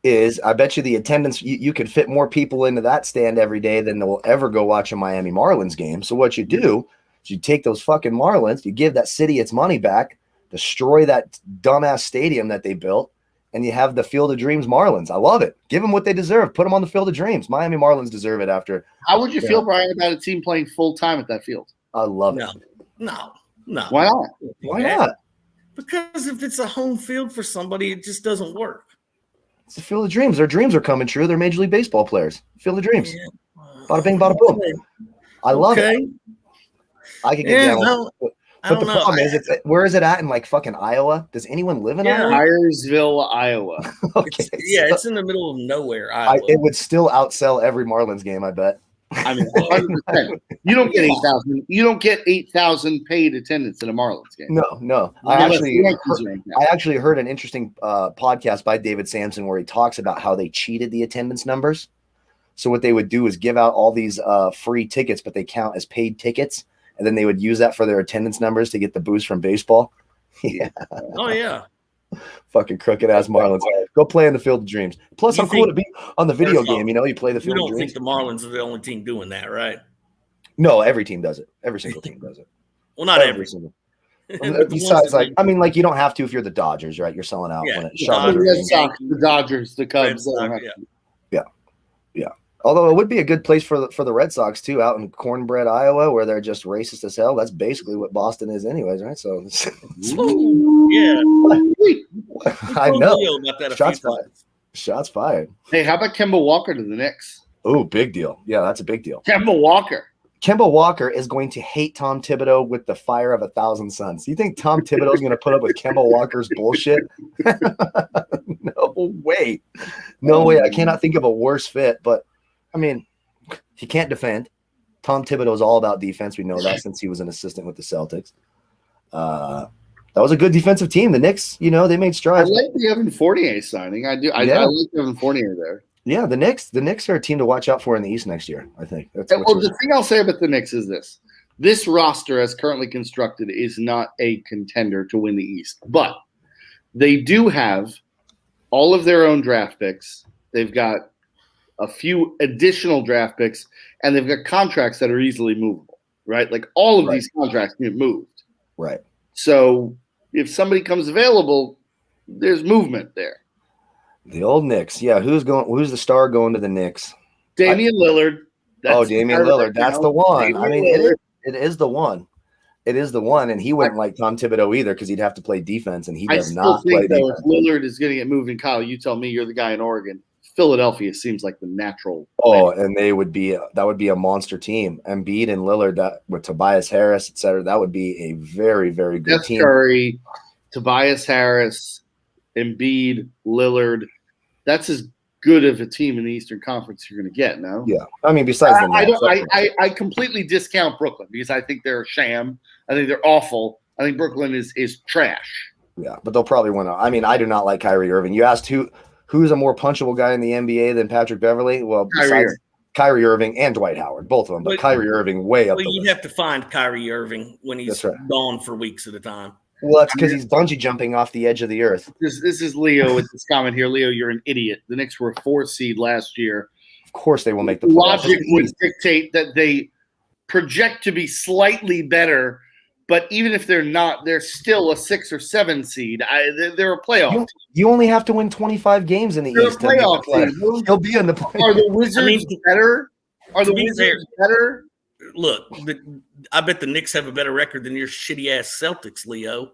is I bet you the attendance, you could fit more people into that stand every day than will ever go watch a Miami Marlins game. So what you do is So you take those fucking Marlins, you give that city its money back, destroy that dumbass stadium that they built, and you have the Field of Dreams Marlins. I love it. Give them what they deserve. Put them on the Field of Dreams. Miami Marlins deserve it after. How would you feel, Brian, about a team playing full time at that field? I love it. No. Why not? Why not? Because if it's a home field for somebody, it just doesn't work. It's the Field of Dreams. Their dreams are coming true. They're Major League Baseball players. Field of Dreams. Yeah. Bada bing, bada boom. I love it. I could get down with it. But the problem is, where is it at in like fucking Iowa? Does anyone live in Iowa? Dyersville, Iowa. Okay, it's in the middle of nowhere, Iowa. It would still outsell every Marlins game, I bet. I mean, 100%. You don't get 8,000. You don't get 8,000 paid attendance in a Marlins game. No. I actually heard an interesting podcast by David Sampson where he talks about how they cheated the attendance numbers. So what they would do is give out all these free tickets, but they count as paid tickets, and then they would use that for their attendance numbers to get the boost from baseball. Yeah. Oh yeah. Fucking crooked ass Marlins. Go play in the Field of Dreams. Plus, I'm cool to be on the video game. You play the Field of Dreams. You don't think the Marlins are the only team doing that, right? No, every team does it. Every single team does it. Well, not every single. Besides, you don't have to if you're the Dodgers, right? You're selling out when it's shot. The Red Sox, the Dodgers, the Cubs. Yeah. Although it would be a good place for the Red Sox too, out in Cornbread, Iowa, where they're just racist as hell. That's basically what Boston is, anyways, right? So, yeah, I know. Shots fired. Hey, how about Kemba Walker to the Knicks? Oh, big deal. Yeah, that's a big deal. Kemba Walker is going to hate Tom Thibodeau with the fire of 1,000 suns. You think Tom Thibodeau is going to put up with Kemba Walker's bullshit? No way. No way. I cannot think of a worse fit, but I mean, he can't defend. Tom Thibodeau is all about defense. We know that since he was an assistant with the Celtics. That was a good defensive team. The Knicks, they made strides. I like the Evan Fournier signing. I do. I like Evan Fournier there. Yeah, the Knicks are a team to watch out for in the East next year, I think. The thing I'll say about the Knicks is this. This roster, as currently constructed, is not a contender to win the East. But they do have all of their own draft picks. They've got a few additional draft picks, and they've got contracts that are easily movable, right? Like all of these contracts get moved. Right. So if somebody comes available, there's movement there. The old Knicks. Yeah, who's the star going to the Knicks? Damian Lillard. Damian Lillard. That's the one. It is the one. It is the one, and he wouldn't like Tom Thibodeau either because he'd have to play defense, and he does not play defense. If Lillard is going to get moved, and Kyle, you tell me, you're the guy in Oregon. Philadelphia seems like the natural. And that would be a monster team. Embiid and Lillard, that with Tobias Harris, etc. That would be a very, very good team. Curry, Tobias Harris, Embiid, Lillard. That's as good of a team in the Eastern Conference you're going to get. No. Yeah, I mean, besides I completely discount Brooklyn because I think they're a sham. I think they're awful. I think Brooklyn is trash. Yeah, but they'll probably win. I mean, I do not like Kyrie Irving. You asked who's a more punchable guy in the NBA than Patrick Beverley? Well, besides Kyrie Irving and Dwight Howard, both of them, but Kyrie Irving way up the list. You'd have to find Kyrie Irving when he's gone for weeks at a time. Well, that's because he's bungee jumping off the edge of the earth. This is Leo with this comment here. Leo, you're an idiot. The Knicks were a 4th seed last year. Of course they will make the playoffs. Logic would dictate that they project to be slightly better, but even if they're not, they're still a 6 or 7 seed. They're a playoff team. You only have to win 25 games in the East. They're a playoff team. He'll be in the playoffs. Are the Wizards better? Are the Wizards better? Look, I bet the Knicks have a better record than your shitty-ass Celtics, Leo.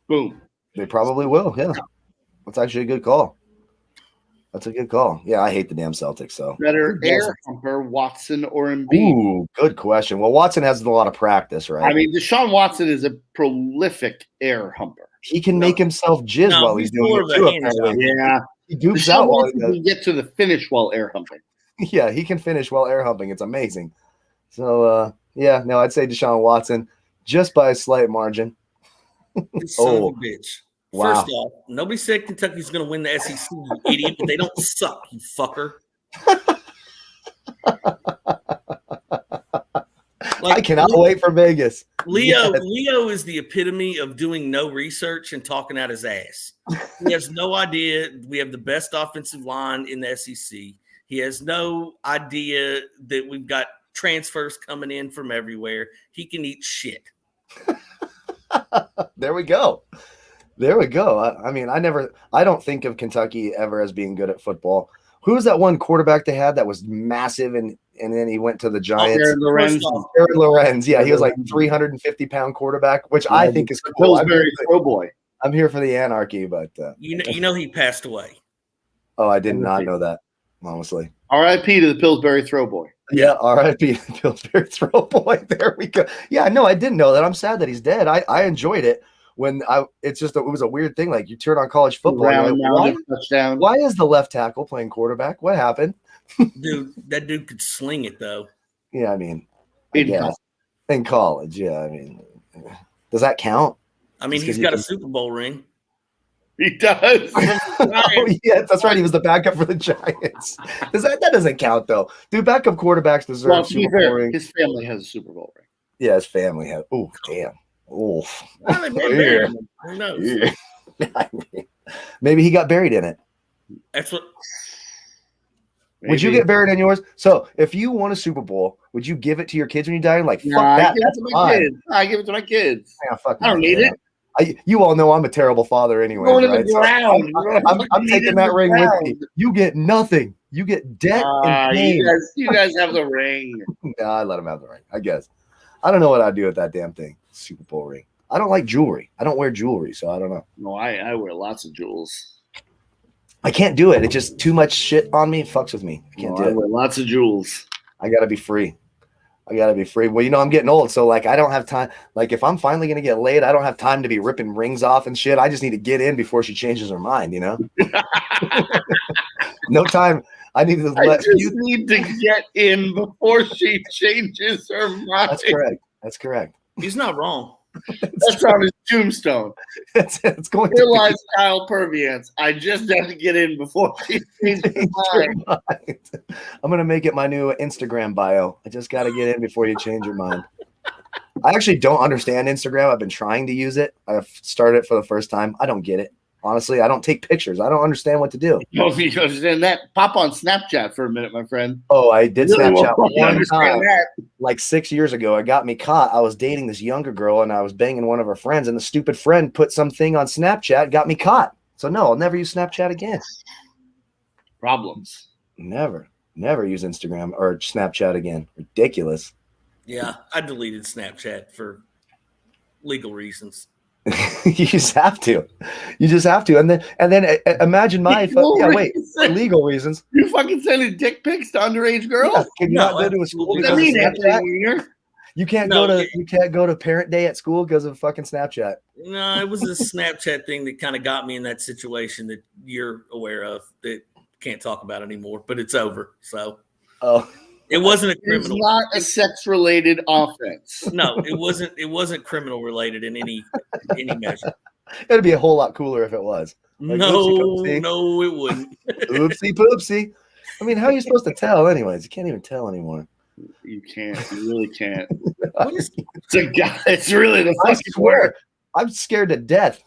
Boom. They probably will, yeah. That's actually a good call. That's a good call. Yeah, I hate the damn Celtics. So better air humper, Watson or Embiid? Ooh, good question. Well, Watson has a lot of practice, right? I mean, Deshaun Watson is a prolific air humper. He can make himself jizz while he's doing it too, apparently. Yeah. He dupes out while he can get to the finish while air humping. Yeah, he can finish while air humping. It's amazing. So, I'd say Deshaun Watson just by a slight margin. Son of a bitch. Wow. First off, nobody said Kentucky's going to win the SEC, you idiot, but they don't suck, you fucker. I cannot wait for Vegas. Leo is the epitome of doing no research and talking out his ass. He has no idea we have the best offensive line in the SEC. He has no idea that we've got transfers coming in from everywhere. He can eat shit. There we go. I mean, I don't think of Kentucky ever as being good at football. Who was that one quarterback they had that was massive and then he went to the Giants? Aaron Lorenz. Yeah, he was like 350-pound quarterback, which I think is cool. Pillsbury throw boy. I'm here for the anarchy, but you know he passed away. Oh, I did not know that, honestly. R.I.P. to the Pillsbury throw boy. Yeah, R.I.P. to the Pillsbury throw boy. There we go. Yeah, no, I didn't know that. I'm sad that he's dead. I enjoyed it. It was a weird thing. Like you turn on college football, why is the left tackle playing quarterback? What happened? Dude, that dude could sling it though. Yeah, I mean, in college, yeah. I mean, does that count? I mean, he's got a Super Bowl ring. He does. Oh, yeah, that's right. He was the backup for the Giants. That doesn't count though. Dude, backup quarterbacks deserve Super Bowl ring. His family has a Super Bowl ring. Yeah, his family has. Oh, damn. Oh, who knows? Yeah. Maybe he got buried in it. That's what. Would you get buried in yours? So, if you won a Super Bowl, would you give it to your kids when you die? Like, fuck that. I give it to my kids. Yeah, fuck I don't need it. You all know I'm a terrible father anyway. Going to the ground. So I'm taking that ring with me. You get nothing. You get debt and pain. You guys have the ring. Nah, I let him have the ring, I guess. I don't know what I'd do with that damn thing. Super Bowl ring. I don't like jewelry. I don't wear jewelry, so I don't know. No, I wear lots of jewels. I can't do it. It's just too much shit on me. It fucks with me. I can't do it. I wear lots of jewels. I gotta be free. Well, I'm getting old, so like I don't have time. Like if I'm finally gonna get laid, I don't have time to be ripping rings off and shit. I just need to get in before she changes her mind. No time. I need to need to get in before she changes her mind. That's correct. He's not wrong. That's on his tombstone. It's going to realize Kyle Purviance. I just have to get in before she changes her mind. I'm gonna make it my new Instagram bio. I just got to get in before you change your mind. I actually don't understand Instagram. I've been trying to use it. I've started it for the first time. I don't get it. Honestly, I don't take pictures. I don't understand what to do. Well, if you understand that, pop on Snapchat for a minute, my friend. Oh, I did Snapchat one time, like 6 years ago. It got me caught. I was dating this younger girl, and I was banging one of her friends, and the stupid friend put something on Snapchat, got me caught. So, no, I'll never use Snapchat again. Problems. Never use Instagram or Snapchat again. Ridiculous. Yeah, I deleted Snapchat for legal reasons. You just have to. And then imagine my legal reasons. You fucking sending dick pics to underage girls? Yeah, can you not go to a school because of Snapchat? You can't go to parent day at school because of fucking Snapchat. No, it was a Snapchat thing that kind of got me in that situation that you're aware of that can't talk about anymore, but it's over. So it wasn't a criminal. It's not a sex-related offense. No, it wasn't. It wasn't criminal related in any measure. It'd be a whole lot cooler if it was. Like, no, it wouldn't. Oopsie poopsie. I mean, how are you supposed to tell, anyways? You can't even tell anymore. You can't. You really can't. It's really the fucking word. I'm scared to death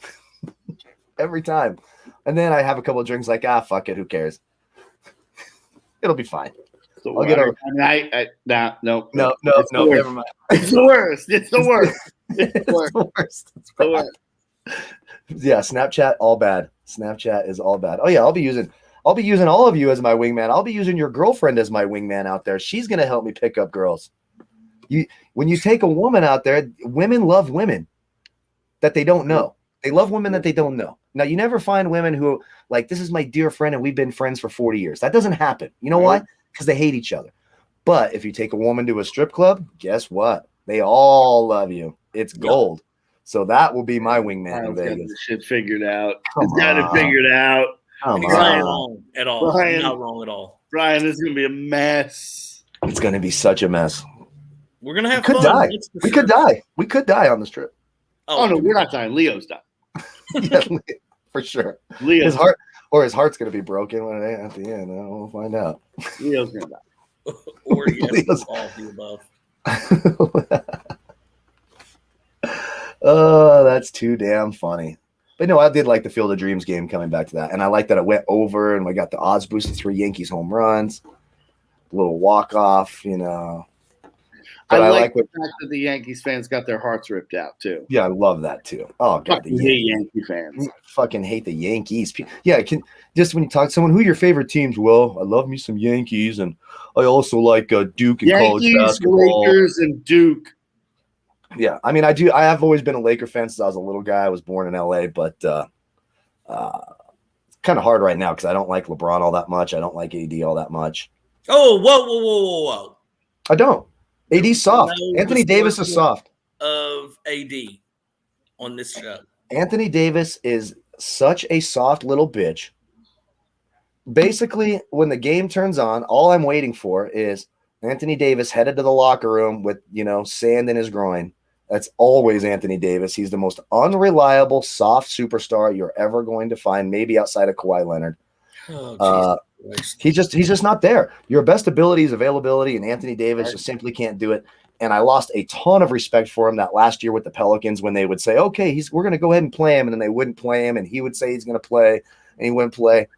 every time, and then I have a couple of drinks. Like, fuck it. Who cares? It'll be fine. I'll get over. No, never mind. It's the worst. It's the worst. Yeah, Snapchat, all bad. Snapchat is all bad. Oh yeah, I'll be using all of you as my wingman. I'll be using your girlfriend as my wingman out there. She's gonna help me pick up girls. When you take a woman out there, women love women that they don't know. They love women that they don't know. Now, you never find women who like, this is my dear friend and we've been friends for 40 years. That doesn't happen. You know why? Because they hate each other. But if you take a woman to a strip club, guess what? They all love you. It's gold. So that will be my wingman in Vegas. Got this shit figured out. He's got it figured out. He's not wrong at all. Brian, not wrong at all. Brian, this is going to be a mess. It's going to be such a mess. We're going to have fun. Die. We could die. We could die on this trip. Oh no, we're not dying. Leo's dying. Yeah, for sure. His heart's going to be broken at the end. We'll find out. Leo's going to die. Or yes, all of the above. Oh, that's too damn funny. But no, I did like the Field of Dreams game, coming back to that. And I like that it went over and we got the odds boosted 3 Yankees home runs. A little walk-off, But I like the fact that the Yankees fans got their hearts ripped out too. Yeah, I love that too. Oh God, the Yankee fans. I fucking hate the Yankees. Yeah, just when you talk to someone, who are your favorite teams? Well, I love me some Yankees, and I also like Duke and college basketball. Lakers, and Duke. Yeah, I mean, I do. I have always been a Laker fan since I was a little guy. I was born in LA, but it's kind of hard right now because I don't like LeBron all that much. I don't like AD all that much. Oh, whoa! I don't. AD's soft. Anthony Davis is soft. Of AD on this show. Anthony Davis is such a soft little bitch. Basically, when the game turns on, all I'm waiting for is Anthony Davis headed to the locker room with, sand in his groin. That's always Anthony Davis. He's the most unreliable, soft superstar you're ever going to find, maybe outside of Kawhi Leonard. Oh, he's just not there. Your best ability is availability, and Anthony Davis just simply can't do it. And I lost a ton of respect for him that last year with the Pelicans when they would say, okay, we're going to go ahead and play him, and then they wouldn't play him, and he would say he's going to play, and he wouldn't play.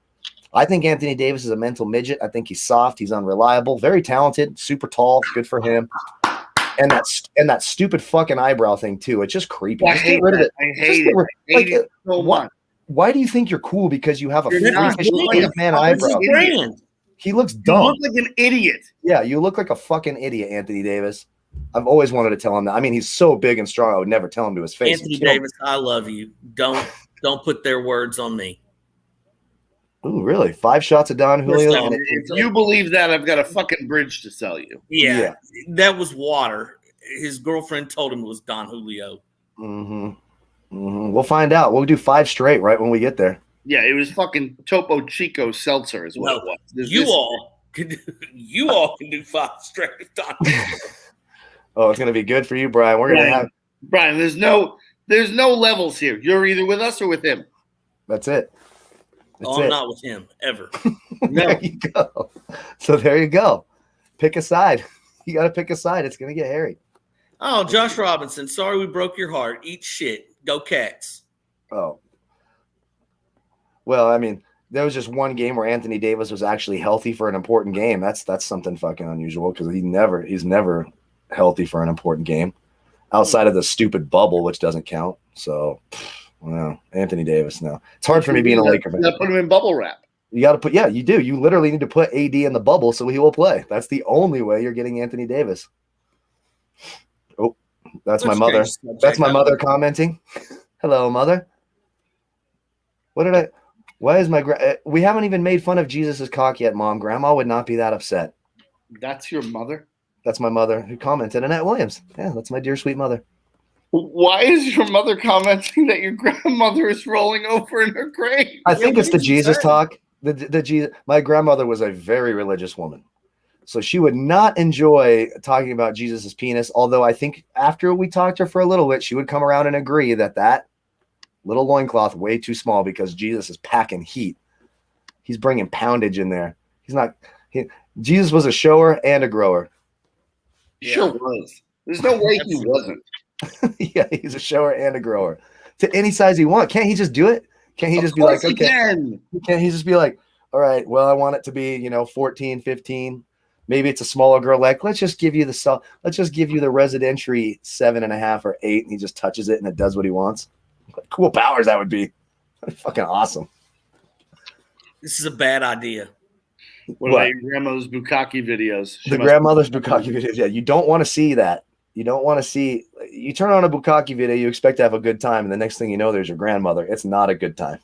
I think Anthony Davis is a mental midget. I think he's soft. He's unreliable, very talented, super tall. Good for him. And that stupid fucking eyebrow thing too. It's just creepy. I hate it. I hate it so much. Why do you think you're cool? Because you have a freakish caveman eyebrow. He looks dumb. You look like an idiot. Yeah, you look like a fucking idiot, Anthony Davis. I've always wanted to tell him that. I mean, he's so big and strong. I would never tell him to his face. Anthony Davis, I love you. Don't put their words on me. Ooh, really? 5 shots of Don Julio. If you believe that, I've got a fucking bridge to sell you. Yeah. That was water. His girlfriend told him it was Don Julio. We'll find out. We'll do 5 straight right when we get there. Yeah, it was fucking Topo Chico Seltzer is what it was. You all can do 5 straight. Oh, it's gonna be good for you, Brian. We're gonna have Brian. There's no levels here. You're either with us or with him. That's it. I'm not with him ever. There you go. So there you go. Pick a side. You got to pick a side. It's gonna get hairy. Oh, Josh Robinson. Sorry we broke your heart. Eat shit. Go Cats. Oh. Well, I mean, there was just one game where Anthony Davis was actually healthy for an important game. That's something fucking unusual because he's never healthy for an important game outside of the stupid bubble, which doesn't count. So, well, Anthony Davis. No, it's hard for me being a Laker fan. You got to put him in bubble wrap. You got to put, you do. You literally need to put AD in the bubble so he will play. That's the only way you're getting Anthony Davis. Oh, that's my mother. That's my mother commenting. Hello, mother. Why is we haven't even made fun of Jesus' cock yet, Mom. Grandma would not be that upset. That's your mother? That's my mother who commented. Annette Williams. Yeah, that's my dear, sweet mother. Why is your mother commenting that your grandmother is rolling over in her grave? I think it's the Jesus talk. The Jesus. My grandmother was a very religious woman, so she would not enjoy talking about Jesus's penis. Although I think after we talked to her for a little bit, she would come around and agree that little loincloth way too small because Jesus is packing heat. He's bringing poundage in there. Jesus was a shower and a grower. Yeah. Sure was. There's no way he wasn't. Yeah, he's a shower and a grower to any size he wants. Can't he just do it? Can't he just be like, okay? Can't he just be like, all right, well, I want it to be, 14, 15. Maybe it's a smaller girl. Like, let's just give you the residentiary 7.5 or 8, and he just touches it and it does what he wants. What cool powers that would be. Fucking awesome. This is a bad idea. What about your grandmother's bukkake videos? The grandmother's bukkake videos. Yeah, you don't want to see that. You don't want to see. You turn on a bukkake video, you expect to have a good time, and the next thing you know, there's your grandmother. It's not a good time.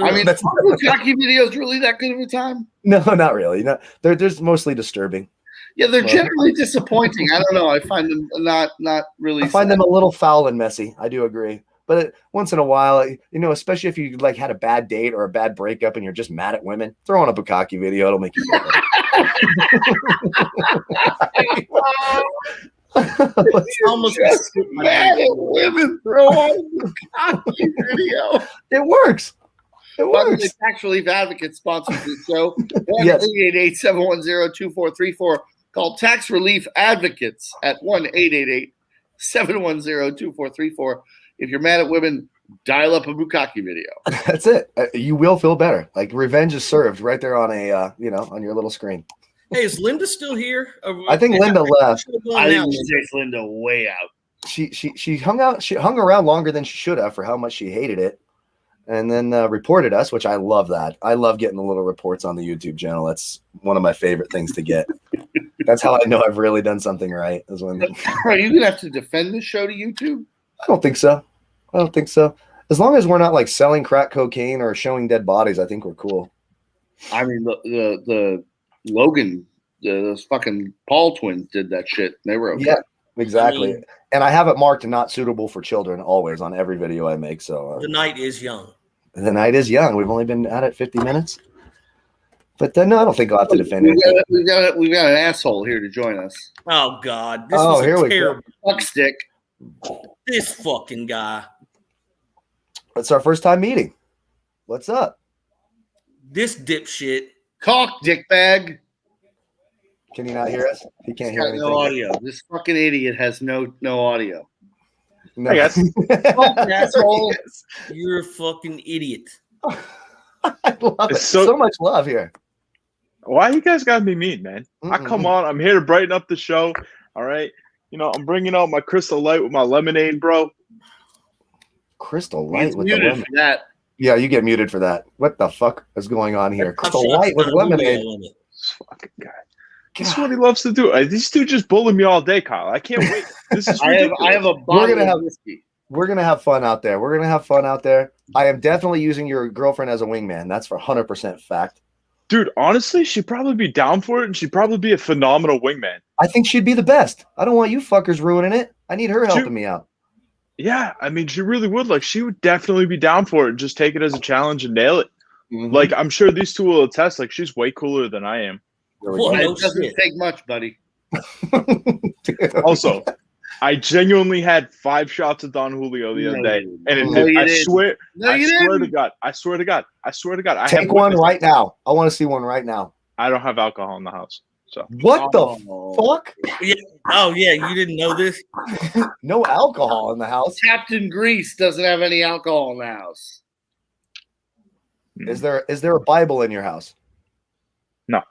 I mean, are bukkake videos really that good of a time? No, not really. No, they're mostly disturbing. Yeah, they're generally disappointing. I don't know. I find them not really. I find them a little foul and messy. I do agree. But once in a while, especially if you had a bad date or a bad breakup and you're just mad at women, throw on a bukkake video. It'll make you feel better. Almost just mad at women. Throw on a bukkake video. It works. It works. The Tax Relief Advocate sponsors this show. 1-888-710-2434. Call Tax Relief Advocates at 1-888-710-2434. If you're mad at women, dial up a bukkake video. That's it. You will feel better. Like revenge is served right there on on your little screen. Hey, is Linda still here? I think Linda left. I think she takes Linda way out. She hung out. She hung around longer than she should have for how much she hated it, and then reported us, which I love that. I love getting the little reports on the YouTube channel. That's one of my favorite things to get. That's how I know I've really done something right. Is when Are you gonna have to defend the show to YouTube? I don't think so. As long as we're not like selling crack cocaine or showing dead bodies, I think we're cool. I mean, the Logan, those fucking Paul twins did that shit. They were okay. Yeah, exactly. And I have it marked not suitable for children always on every video I make. So the night is young. The night is young. We've only been at it 50 minutes. But then no, I don't think I'll have to defend it. We've got an asshole here to join us. Oh God! Here we go. Fuck stick. This fucking guy. It's our first time meeting. What's up? This dipshit. Cock dickbag. Can you not hear us? He can't hear anything. No audio. This fucking idiot has no audio. No. I guess. Asshole. You're a fucking idiot. I love it. So much love here. Why you guys gotta be mean, man? I come on. I'm here to brighten up the show. All right. You know, I'm bringing out my Crystal Light with my lemonade, bro. Crystal Light with the muted lemonade. for that. Yeah, you get muted for that. What the fuck is going on here? Crystal Light with lemonade. This fucking guy. This is what he loves to do. These two just bully me all day, Kyle. I can't wait. This is ridiculous. I have a bottle of whiskey. We're gonna have fun out there. I am definitely using your girlfriend as a wingman. That's for 100% fact. Dude, honestly, she'd probably be down for it, and she'd probably be a phenomenal wingman. I think she'd be the best. I don't want you fuckers ruining it. I need her helping me out. Yeah, I mean, she really would. Like, she would definitely be down for it and just take it as a challenge and nail it. Mm-hmm. Like, I'm sure these two will attest. Like, she's way cooler than I am. It doesn't take much, buddy. Also, I genuinely had 5 shots of Don Julio the other day, and I swear to God, I swear to God. Take one right now. I want to see one right now. I don't have alcohol in the house. So what the fuck? Yeah. Oh yeah, you didn't know this? No alcohol in the house. Captain Grease doesn't have any alcohol in the house. Is there a Bible in your house? No.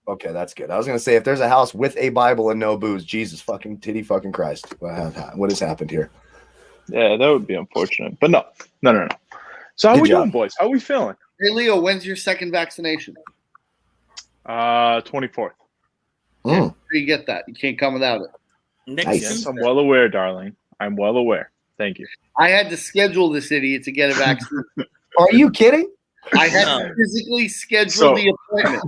Okay, that's good. I was gonna say if there's a house with a Bible and no booze, Jesus fucking titty fucking Christ, what has happened here? Yeah, that would be unfortunate. But no. So how we doing, boys? How are we feeling? Hey Leo, when's your second vaccination? 24th. Where do you get that? You can't come without it. Yes, I'm well aware, darling. I'm well aware. Thank you. I had to schedule this idiot to get a vaccine. Are you kidding? I had to physically schedule the appointment.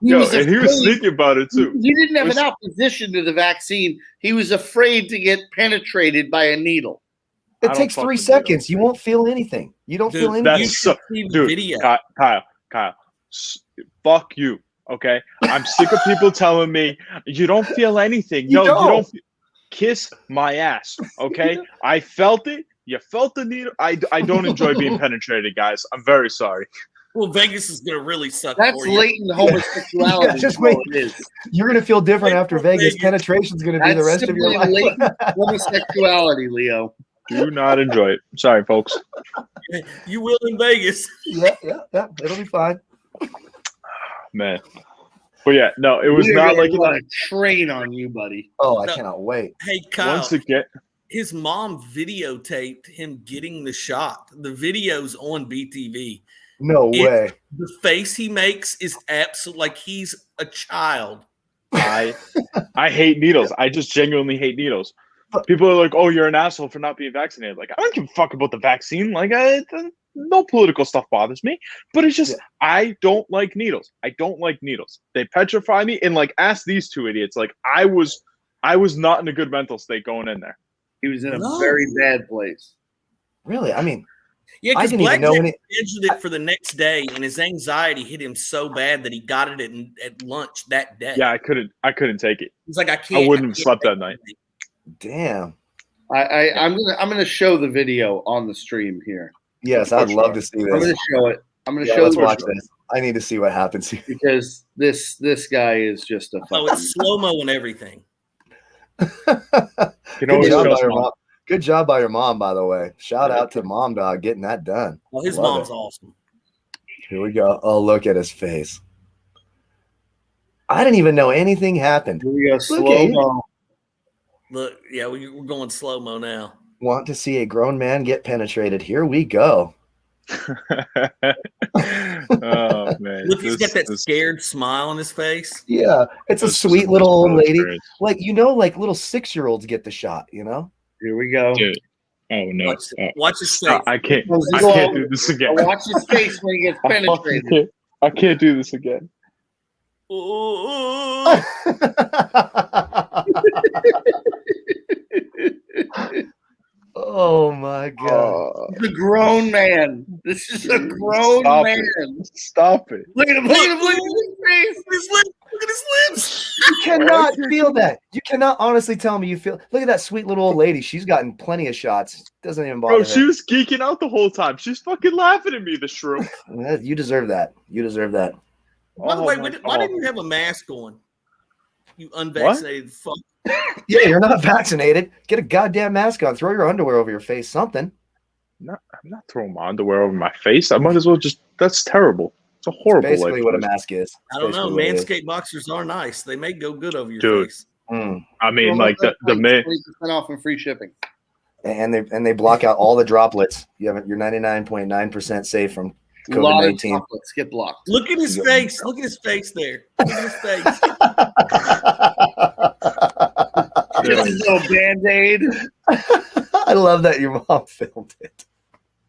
He was thinking about it too. He didn't have an opposition to the vaccine. He was afraid to get penetrated by a needle. It takes 3 seconds. You won't feel anything. You don't feel anything. Dude, Kyle, fuck you. Okay, I'm sick of people telling me you don't feel anything. You don't. Kiss my ass. Okay, I felt it. You felt the needle. I don't enjoy being penetrated, guys. I'm very sorry. Well, Vegas is going to really suck. That's for you. latent homosexuality. Yeah, just wait. You're going to feel different after Vegas. Penetration is going to be the rest of your life. Latent homosexuality, Leo. Do not enjoy it. Sorry, folks. You will in Vegas. Yeah. It'll be fine. Man. But yeah, no, it was not like a train on you, buddy. Oh, I cannot wait. Hey, Kyle. Once again, his mom videotaped him getting the shot. The video's on BTV. No way. The face he makes is absolute like he's a child. I hate needles. I just genuinely hate needles. People are like, "Oh, you're an asshole for not being vaccinated." Like, I don't give a fuck about the vaccine. Like, no political stuff bothers me. But it's just, I don't like needles. They petrify me. And like, ask these two idiots. Like, I was not in a good mental state going in there. He was in a very bad place. Really? I mean, yeah, because BlackJack scheduled it for the next day, and his anxiety hit him so bad that he got it at lunch that day. Yeah, I couldn't take it. He's like, I wouldn't have slept that night. Damn. I'm gonna show the video on the stream here. Yes, I'd love to see this. I'm gonna show it. Let's watch this. I need to see what happens here because this guy is just a. Oh, it's slow mo and everything. Good job by your mom, by the way. Shout out to Mom Dog getting that done. Well, his mom's awesome. Here we go. Oh, look at his face. I didn't even know anything happened. Here we go. Slow-mo. Look, yeah, we're going slow-mo now. Want to see a grown man get penetrated. Here we go. Oh man! Look, he's got that scared smile on his face. Yeah, it's a sweet little old lady. Like like little 6-year-olds get the shot. Here we go. Dude. Oh no! Watch his face. I can't do this again. Watch his face when he gets penetrated. I can't do this again. Oh my god! He's a grown man. This is a grown man. Stop it! Look at him! Look at him! Look at his face! Look at his lips! You cannot feel that. You cannot honestly tell me you feel. Look at that sweet little old lady. She's gotten plenty of shots. Doesn't even bother her. She was geeking out the whole time. She's fucking laughing at me. The shrew. You deserve that. You deserve that. By the way, why didn't you have a mask on? You unvaccinated fuck. Yeah, you're not vaccinated. Get a goddamn mask on. Throw your underwear over your face. Something. I'm not throwing my underwear over my face. I might as well just. That's terrible. It's a horrible. It's basically what a mask is. I don't know. Manscaped boxers are nice. They may go good over your face. I mean, like the man. 20% off and free shipping. And they block out all the droplets. You're 99.9% safe from COVID-19. Get blocked. Look at his face. Look at his face there. Look at his face. Just a little Band-Aid. I love that your mom filmed it.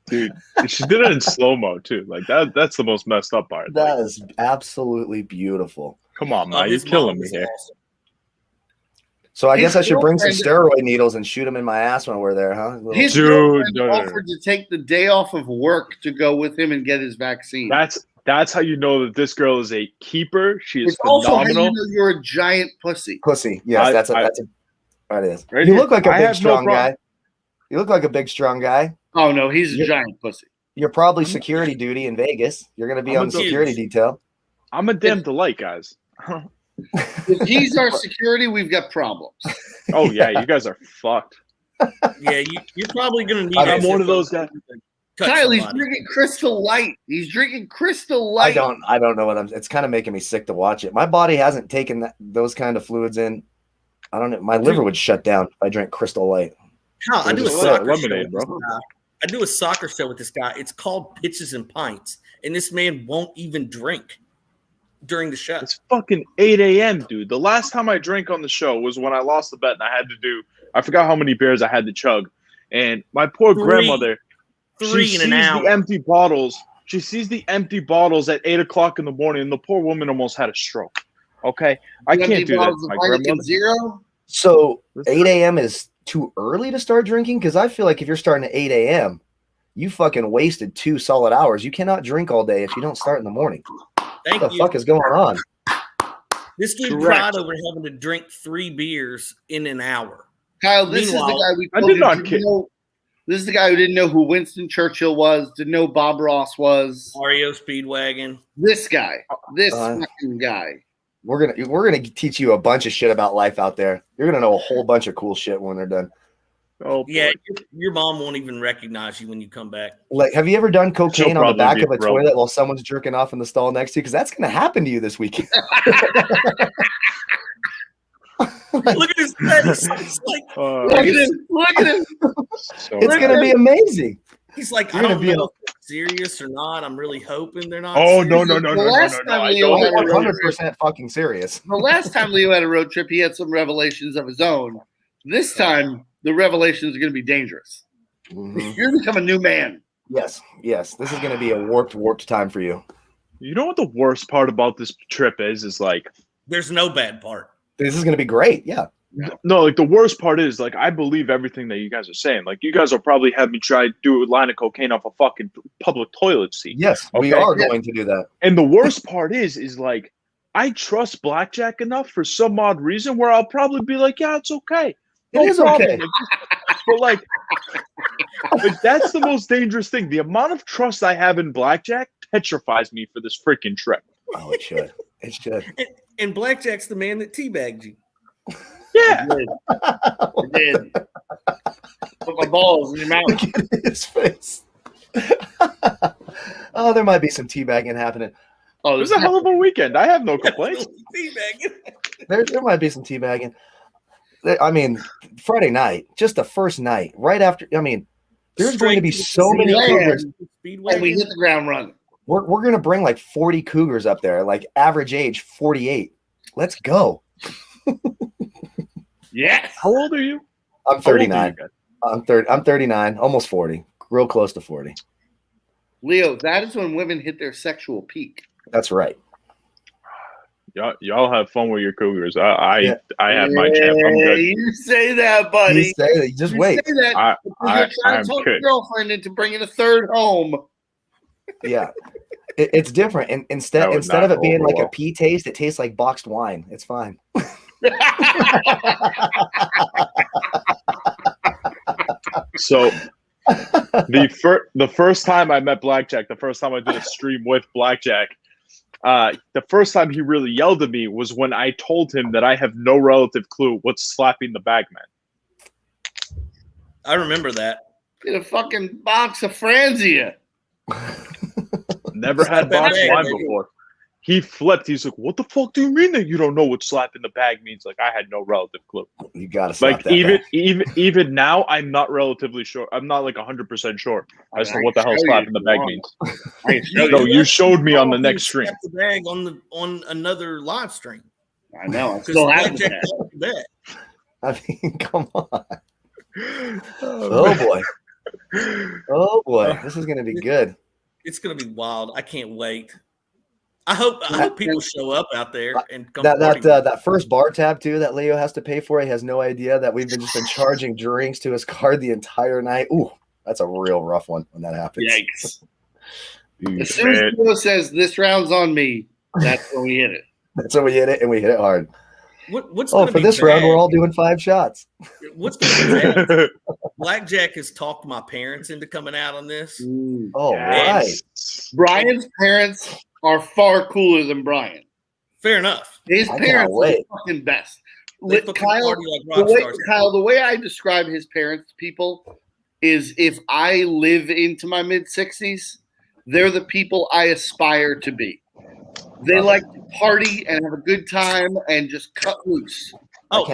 Dude, she did it in slow-mo too. Like that's the most messed up part. That is absolutely beautiful. Come on, man. You're killing me here. Awesome. So I guess I should bring some steroid needles and shoot them in my ass when we're there, huh? His girlfriend offered to take the day off of work to go with him and get his vaccine. That's how you know that this girl is a keeper. She is it's phenomenal. Also how you know you're a giant pussy. Pussy, yes, that is. Right you here, look like a big strong guy. You look like a big strong guy. Oh no, he's a giant pussy. You're probably security duty in Vegas. You're going to be on security detail. I'm a damn delight, guys. If he's our security, we've got problems. Oh yeah, you guys are fucked. Yeah, you're probably gonna need. I'm one of those guys. Kyle, he's drinking Crystal Light. He's drinking Crystal Light. I don't know what it's kind of making me sick to watch it. My body hasn't taken those kind of fluids in. I don't know. My liver would shut down if I drank Crystal Light. Kyle, I do a soccer show with this guy. I do a soccer show with this guy. It's called Pitches and Pints, and this man won't even drink during the show. It's fucking 8 a.m., dude. The last time I drank on the show was when I lost the bet and I forgot how many beers I had to chug. And my poor grandmother, she sees the empty bottles. She sees the empty bottles at 8 o'clock in the morning, and the poor woman almost had a stroke. Okay? I can't do that to my grandmother. Zero? So 8 a.m. is too early to start drinking? Because I feel like if you're starting at 8 a.m., you fucking wasted 2 solid hours. You cannot drink all day if you don't start in the morning. What the fuck is going on? This dude cried over having to drink 3 beers in an hour. Kyle, this is the guy we told you. This is the guy who didn't know who Winston Churchill was, didn't know Bob Ross was. REO Speedwagon. This guy. This fucking guy. We're gonna teach you a bunch of shit about life out there. You're gonna know a whole bunch of cool shit when they're done. Oh yeah, your mom won't even recognize you when you come back. Like, have you ever done cocaine on the back of a toilet while someone's jerking off in the stall next to you? Because that's gonna happen to you this weekend. Look at his face. Look at him. Look at him. It's gonna be amazing. He's like, I don't know if it's serious or not. I'm really hoping they're not. Oh, serious. no. I'm 100% fucking serious. The last time Leo had a road trip, he had some revelations of his own. This time, the revelations are going to be dangerous. Mm-hmm. You're going to become a new man. Yes. This is going to be a warped time for you. You know what the worst part about this trip is like... There's no bad part. This is going to be great, yeah. No, like the worst part is like I believe everything that you guys are saying. Like you guys will probably have me try to do a line of cocaine off a fucking public toilet seat. Yes, okay? We are going to do that. And the worst part is like I trust BlackJack enough for some odd reason where I'll probably be like, yeah, it's okay. It is okay. But like that's the most dangerous thing. The amount of trust I have in BlackJack petrifies me for this freaking trip. Oh, it should. It should. And BlackJack's the man that teabagged you. Yeah. I did. Put my balls in your mouth. Look at his face. Oh, there might be some teabagging happening. Oh, this is a hell of a weekend. I have no complaints. There might be some teabagging. I mean, Friday night, just the first night, right after. I mean, there's going to be so many Cougars. And we hit the ground running. We're going to bring like 40 Cougars up there, like average age 48. Let's go. Yes. How old are you? I'm 39. I'm 39, almost 40, real close to 40. Leo, that is when women hit their sexual peak. That's right. Y'all have fun with your Cougars. I have my champ. I'm good. You say that, buddy. You say that. Just wait. Say that you're trying to talk your girlfriend into bringing a third home. Yeah. It's different. And instead of it being like a pea taste, it tastes like boxed wine. It's fine. So the first time I met BlackJack, the first time I did a stream with BlackJack, the first time he really yelled at me was when I told him that I have no relative clue what's slapping the bag man. I remember that. Get a fucking box of Franzia. Never had box wine before. He flipped. He's like, "What the fuck do you mean that you don't know what slapping the bag means?" Like, I had no relative clue. You gotta slap that even now, I'm not relatively sure. I'm not like 100% sure as to what the hell slapping the bag means. No, you showed me on the next stream. The bag on another live stream. I know. I still have that. I mean, come on. Oh boy. Oh boy. This is gonna be good. It's gonna be wild. I can't wait. I hope people show up out there and come. That first bar tab too that Leo has to pay for. He has no idea that we've just been charging drinks to his card the entire night. Ooh, that's a real rough one when that happens. Yikes! As soon as Leo says this round's on me, that's when we hit it. That's when we hit it, and we hit it hard. What's for this round, we're all doing 5 shots. What's going to be bad? BlackJack has talked my parents into coming out on this. Right. Brian's parents are far cooler than Brian. Fair enough. His parents are the fucking best. Kyle, the way I describe his parents to people is if I live into my mid-60s, they're the people I aspire to be. They like to party and have a good time and just cut loose. Oh,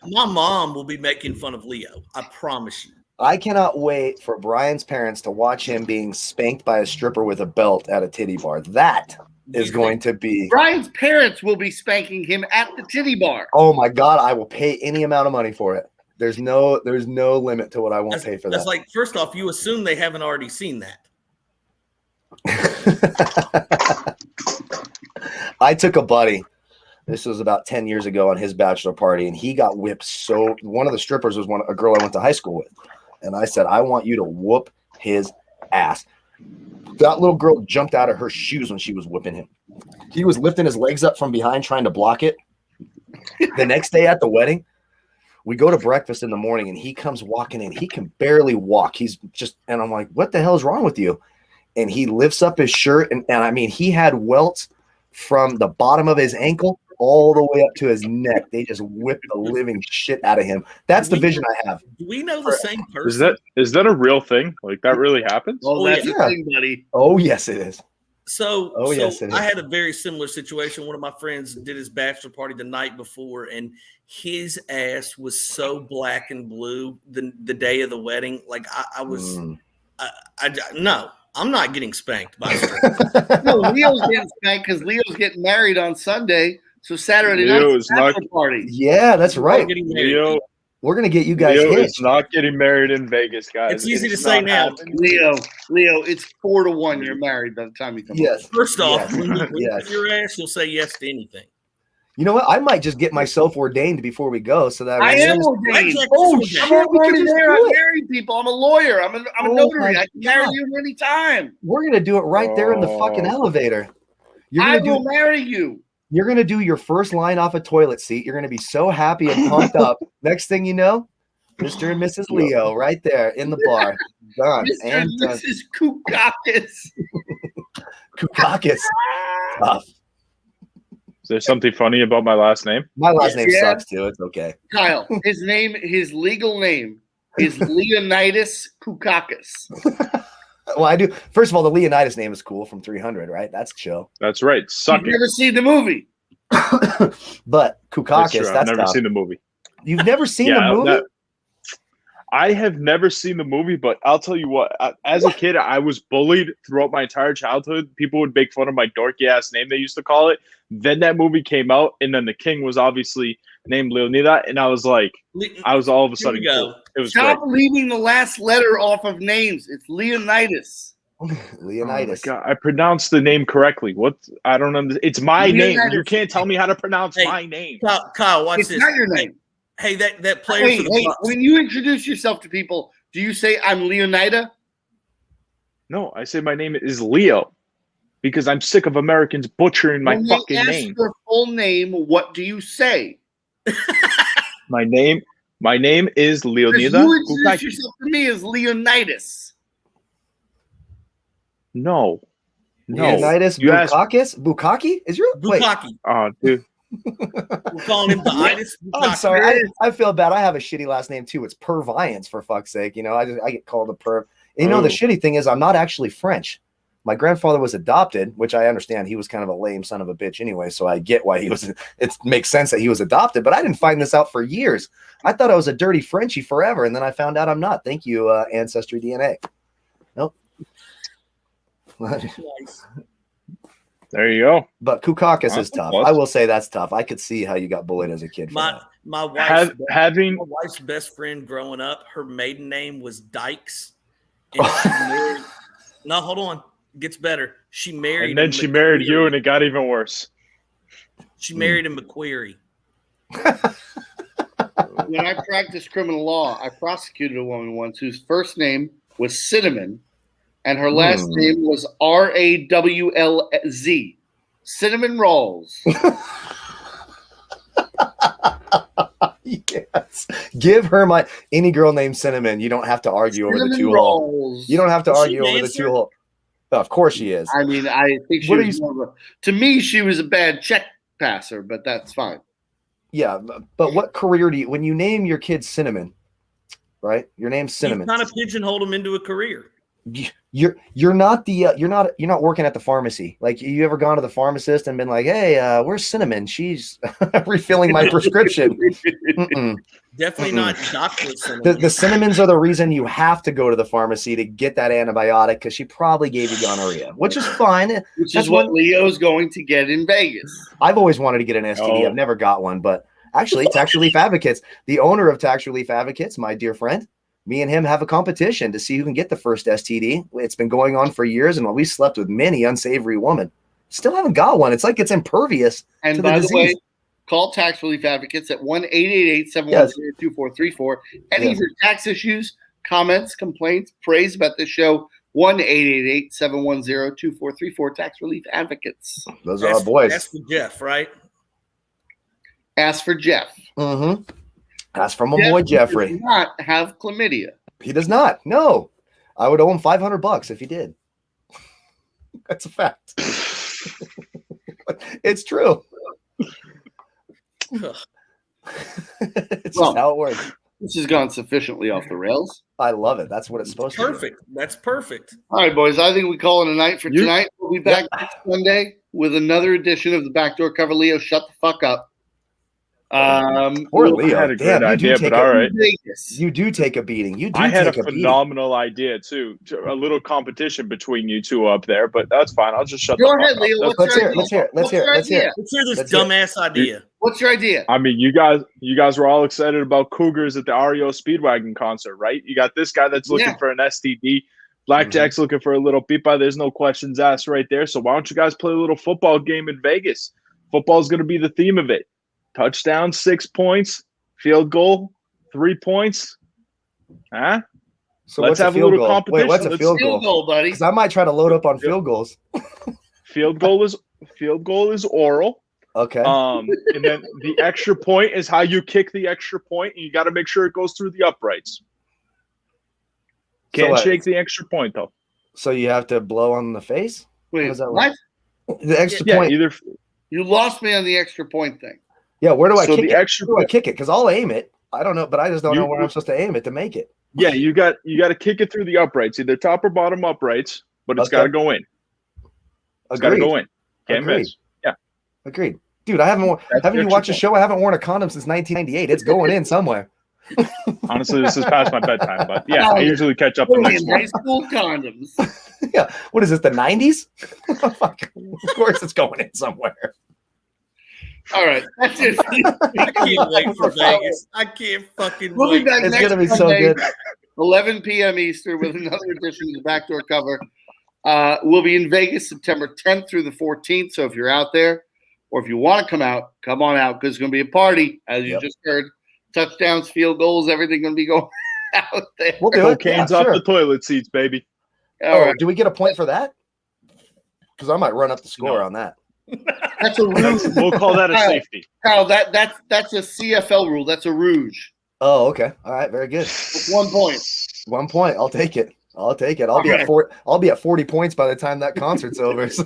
my mom will be making fun of Leo. I promise you. I cannot wait for Brian's parents to watch him being spanked by a stripper with a belt at a titty bar. That is going to be. Brian's parents will be spanking him at the titty bar. Oh my God, I will pay any amount of money for it. There's no limit to what I won't pay for that. That's like, first off, you assume they haven't already seen that. I took a buddy. This was about 10 years ago on his bachelor party, and he got whipped. So one of the strippers was a girl I went to high school with. And I said, I want you to whoop his ass. That little girl jumped out of her shoes when she was whipping him. He was lifting his legs up from behind trying to block it. The next day at the wedding, we go to breakfast in the morning, and he comes walking in. He can barely walk. And I'm like, what the hell is wrong with you? And he lifts up his shirt, and I mean, he had welts from the bottom of his ankle all the way up to his neck. They just whipped the living shit out of him. That's the vision I have. Do we know the same person? Is that a real thing? Like, that really happens? Oh, that's a thing, buddy. Oh, yes, it is. Yes, I had a very similar situation. One of my friends did his bachelor party the night before, and his ass was so black and blue the day of the wedding. Like, I was no. I'm not getting spanked by a No, Leo's getting spanked because Leo's getting married on Sunday. So Saturday night's bachelor party. Yeah, that's right. Leo, we're gonna get you guys. Leo is not getting married in Vegas, guys. It's easy to say now. Leo, it's 4-1. You're married by the time you come. Yes. Home. First off, when you get your ass, you'll say yes to anything. You know what? I might just get myself ordained before we go, so that I am ordained. Oh shit! I'm already there. I marry people. I'm a lawyer. I'm a notary. I can marry you any time. We're gonna do it right there in the fucking elevator. I will marry you. You're gonna do your first line off a toilet seat. You're gonna be so happy and pumped up. Next thing you know, Mr. and Mrs. Leo right there in the bar. Done. Mr. and Mrs. Koukakis. Koukakis. Tough. Is there something funny about my last name? My last name sucks too. It's okay. Kyle, his legal name is Leonidas Koukakis. Well, I do. First of all, the Leonidas name is cool from 300, right? That's chill. That's right. Suck You've it. never seen the movie. But Kukakis, I've never tough. seen the movie. You've never seen the movie? I have never seen the movie, but I'll tell you what. As a kid, I was bullied throughout my entire childhood. People would make fun of my dorky ass name, they used to call it. Then that movie came out, and then the king was obviously named Leonidas, and I was like, I was all of a sudden cool. It was Stop great. leaving the last letter off of names. It's Leonidas. Leonidas. Oh my God, I pronounced the name correctly. What? I don't know. It's my Leonidas. name. You can't tell me how to pronounce my name. Kyle, watch It's this. not your name. Hey, that player for the Bucks. When you introduce yourself to people, do you say I'm Leonida? No, I say my name is Leo because I'm sick of Americans butchering my fucking name. Your full name. What do you say? My name is Leonidas. You introduce yourself to me as Leonidas. No. Leonidas Bukakis? Bukaki? Is your Bukaki? Oh, dude. We're calling him the itis. I'm sorry. I feel bad. I have a shitty last name too. It's Purviance, for fuck's sake. You know, I get called a perv. You know, the shitty thing is I'm not actually French. My grandfather was adopted, which I understand. He was kind of a lame son of a bitch anyway, so I get why he was. It makes sense that he was adopted, but I didn't find this out for years. I thought I was a dirty Frenchie forever, and then I found out I'm not. Thank you, Ancestry DNA. Nope. Nice. There you go. But Kukakis is tough. I will say that's tough. I could see how you got bullied as a kid. My wife's best friend growing up, her maiden name was Dykes. And she married, no, hold on. It gets better. She married and then she married you, and it got even worse. She married a McQuarrie. When I practiced criminal law, I prosecuted a woman once whose first name was Cinnamon, and her last name was Rawlz. Cinnamon Rolls. Yes. Give her any girl named Cinnamon. You don't have to argue over the two hole. You don't have to argue over the two hole. Oh, of course she is. I mean, I think she was to me, she was a bad check passer, but that's fine. Yeah, but what career when you name your kid Cinnamon, right? Your name's Cinnamon. You kind of pigeonhole him into a career. You're not working at the pharmacy. Like, you ever gone to the pharmacist and been like, hey, where's Cinnamon? She's refilling my prescription. Definitely not Dr. Cinnamon. The cinnamons are the reason you have to go to the pharmacy to get that antibiotic, because she probably gave you gonorrhea, which is fine. Which is what Leo's going to get in Vegas. I've always wanted to get an STD. I've never got one, but actually, Tax Relief Advocates, the owner of Tax Relief Advocates, my dear friend, me and him have a competition to see who can get the first STD. It's been going on for years, and we slept with many unsavory women. Still haven't got one. It's like it's impervious. And by the way, call Tax Relief Advocates at 1-888-710-2434. Any of your tax issues, comments, complaints, praise about the show, 1-888-710-2434. Tax Relief Advocates. Those are our boys. Ask for Jeff, right? Ask for Jeff. Mm-hmm. Ask for my boy Jeffrey. He does not have chlamydia. He does not. No. I would owe him $500 if he did. That's a fact. It's true. It's just how it works. This has gone sufficiently off the rails. I love it. That's what it's supposed to be. Perfect. That's perfect. All right, boys. I think we call it a night for tonight. We'll be back next Sunday with another edition of the Backdoor Cover. Leo, shut the fuck up. Poor Leo. I had a great idea, but all right. You do take a beating. I had a phenomenal idea too. A little competition between you two up there, but that's fine. I'll just shut the fuck up. Leo. Let's hear it. Let's hear this dumbass idea. What's your idea? I mean, you guys were all excited about Cougars at the REO Speedwagon concert, right? You got this guy that's looking for an STD. BlackJack's looking for a little pipa. There's no questions asked right there. So why don't you guys play a little football game in Vegas? Football is going to be the theme of it. Touchdown, 6 points. Field goal, 3 points. Huh? So let's have a little competition. Wait, what's a field goal, buddy? Because I might try to load up on field goals. Field goal is oral. Okay. And then the extra point is how you kick the extra point, and you got to make sure it goes through the uprights. Can't shake the extra point though. So you have to blow on the face? Wait, what? The extra point. You lost me on the extra point thing. Yeah, where do I kick the it? extra Where do I kick it? Because I'll aim it. I don't know, but I just don't know where I'm supposed to aim it to make it. Yeah, you got to kick it through the uprights, either top or bottom uprights, but it's got to go in. It's got to go in. Can't miss. Yeah. Agreed. Dude, haven't you watched the show? I haven't worn a condom since 1998. It's going in somewhere. Honestly, this is past my bedtime, but yeah, I usually catch up the next high school condoms. Yeah. What is this, the 90s? Of course it's going in somewhere. All right. That's it. I can't wait for Vegas. I can't fucking We'll wait. be back It's next going to be Monday, so good. 11 p.m. Eastern with another edition of the Backdoor Cover. We'll be in Vegas September 10th through the 14th. So if you're out there or if you want to come on out because it's going to be a party, as you just heard. Touchdowns, field goals, everything going to be going out there. We'll do it. Cocaine's off the toilet seats, baby. All right. Do we get a point for that? Because I might run up the score on that. That's a rouge. We'll call that a safety. Kyle, that's a CFL rule. That's a rouge. Oh, okay. All right. Very good. It's 1 point. 1 point. I'll take it. I'll be at 40 points by the time that concert's over. So.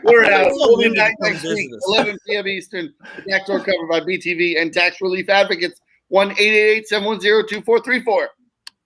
We're out. We'll be back next week, 11 p.m. Eastern. The Backdoor Cover by BTV and Tax Relief Advocates. 1-888-710-2434.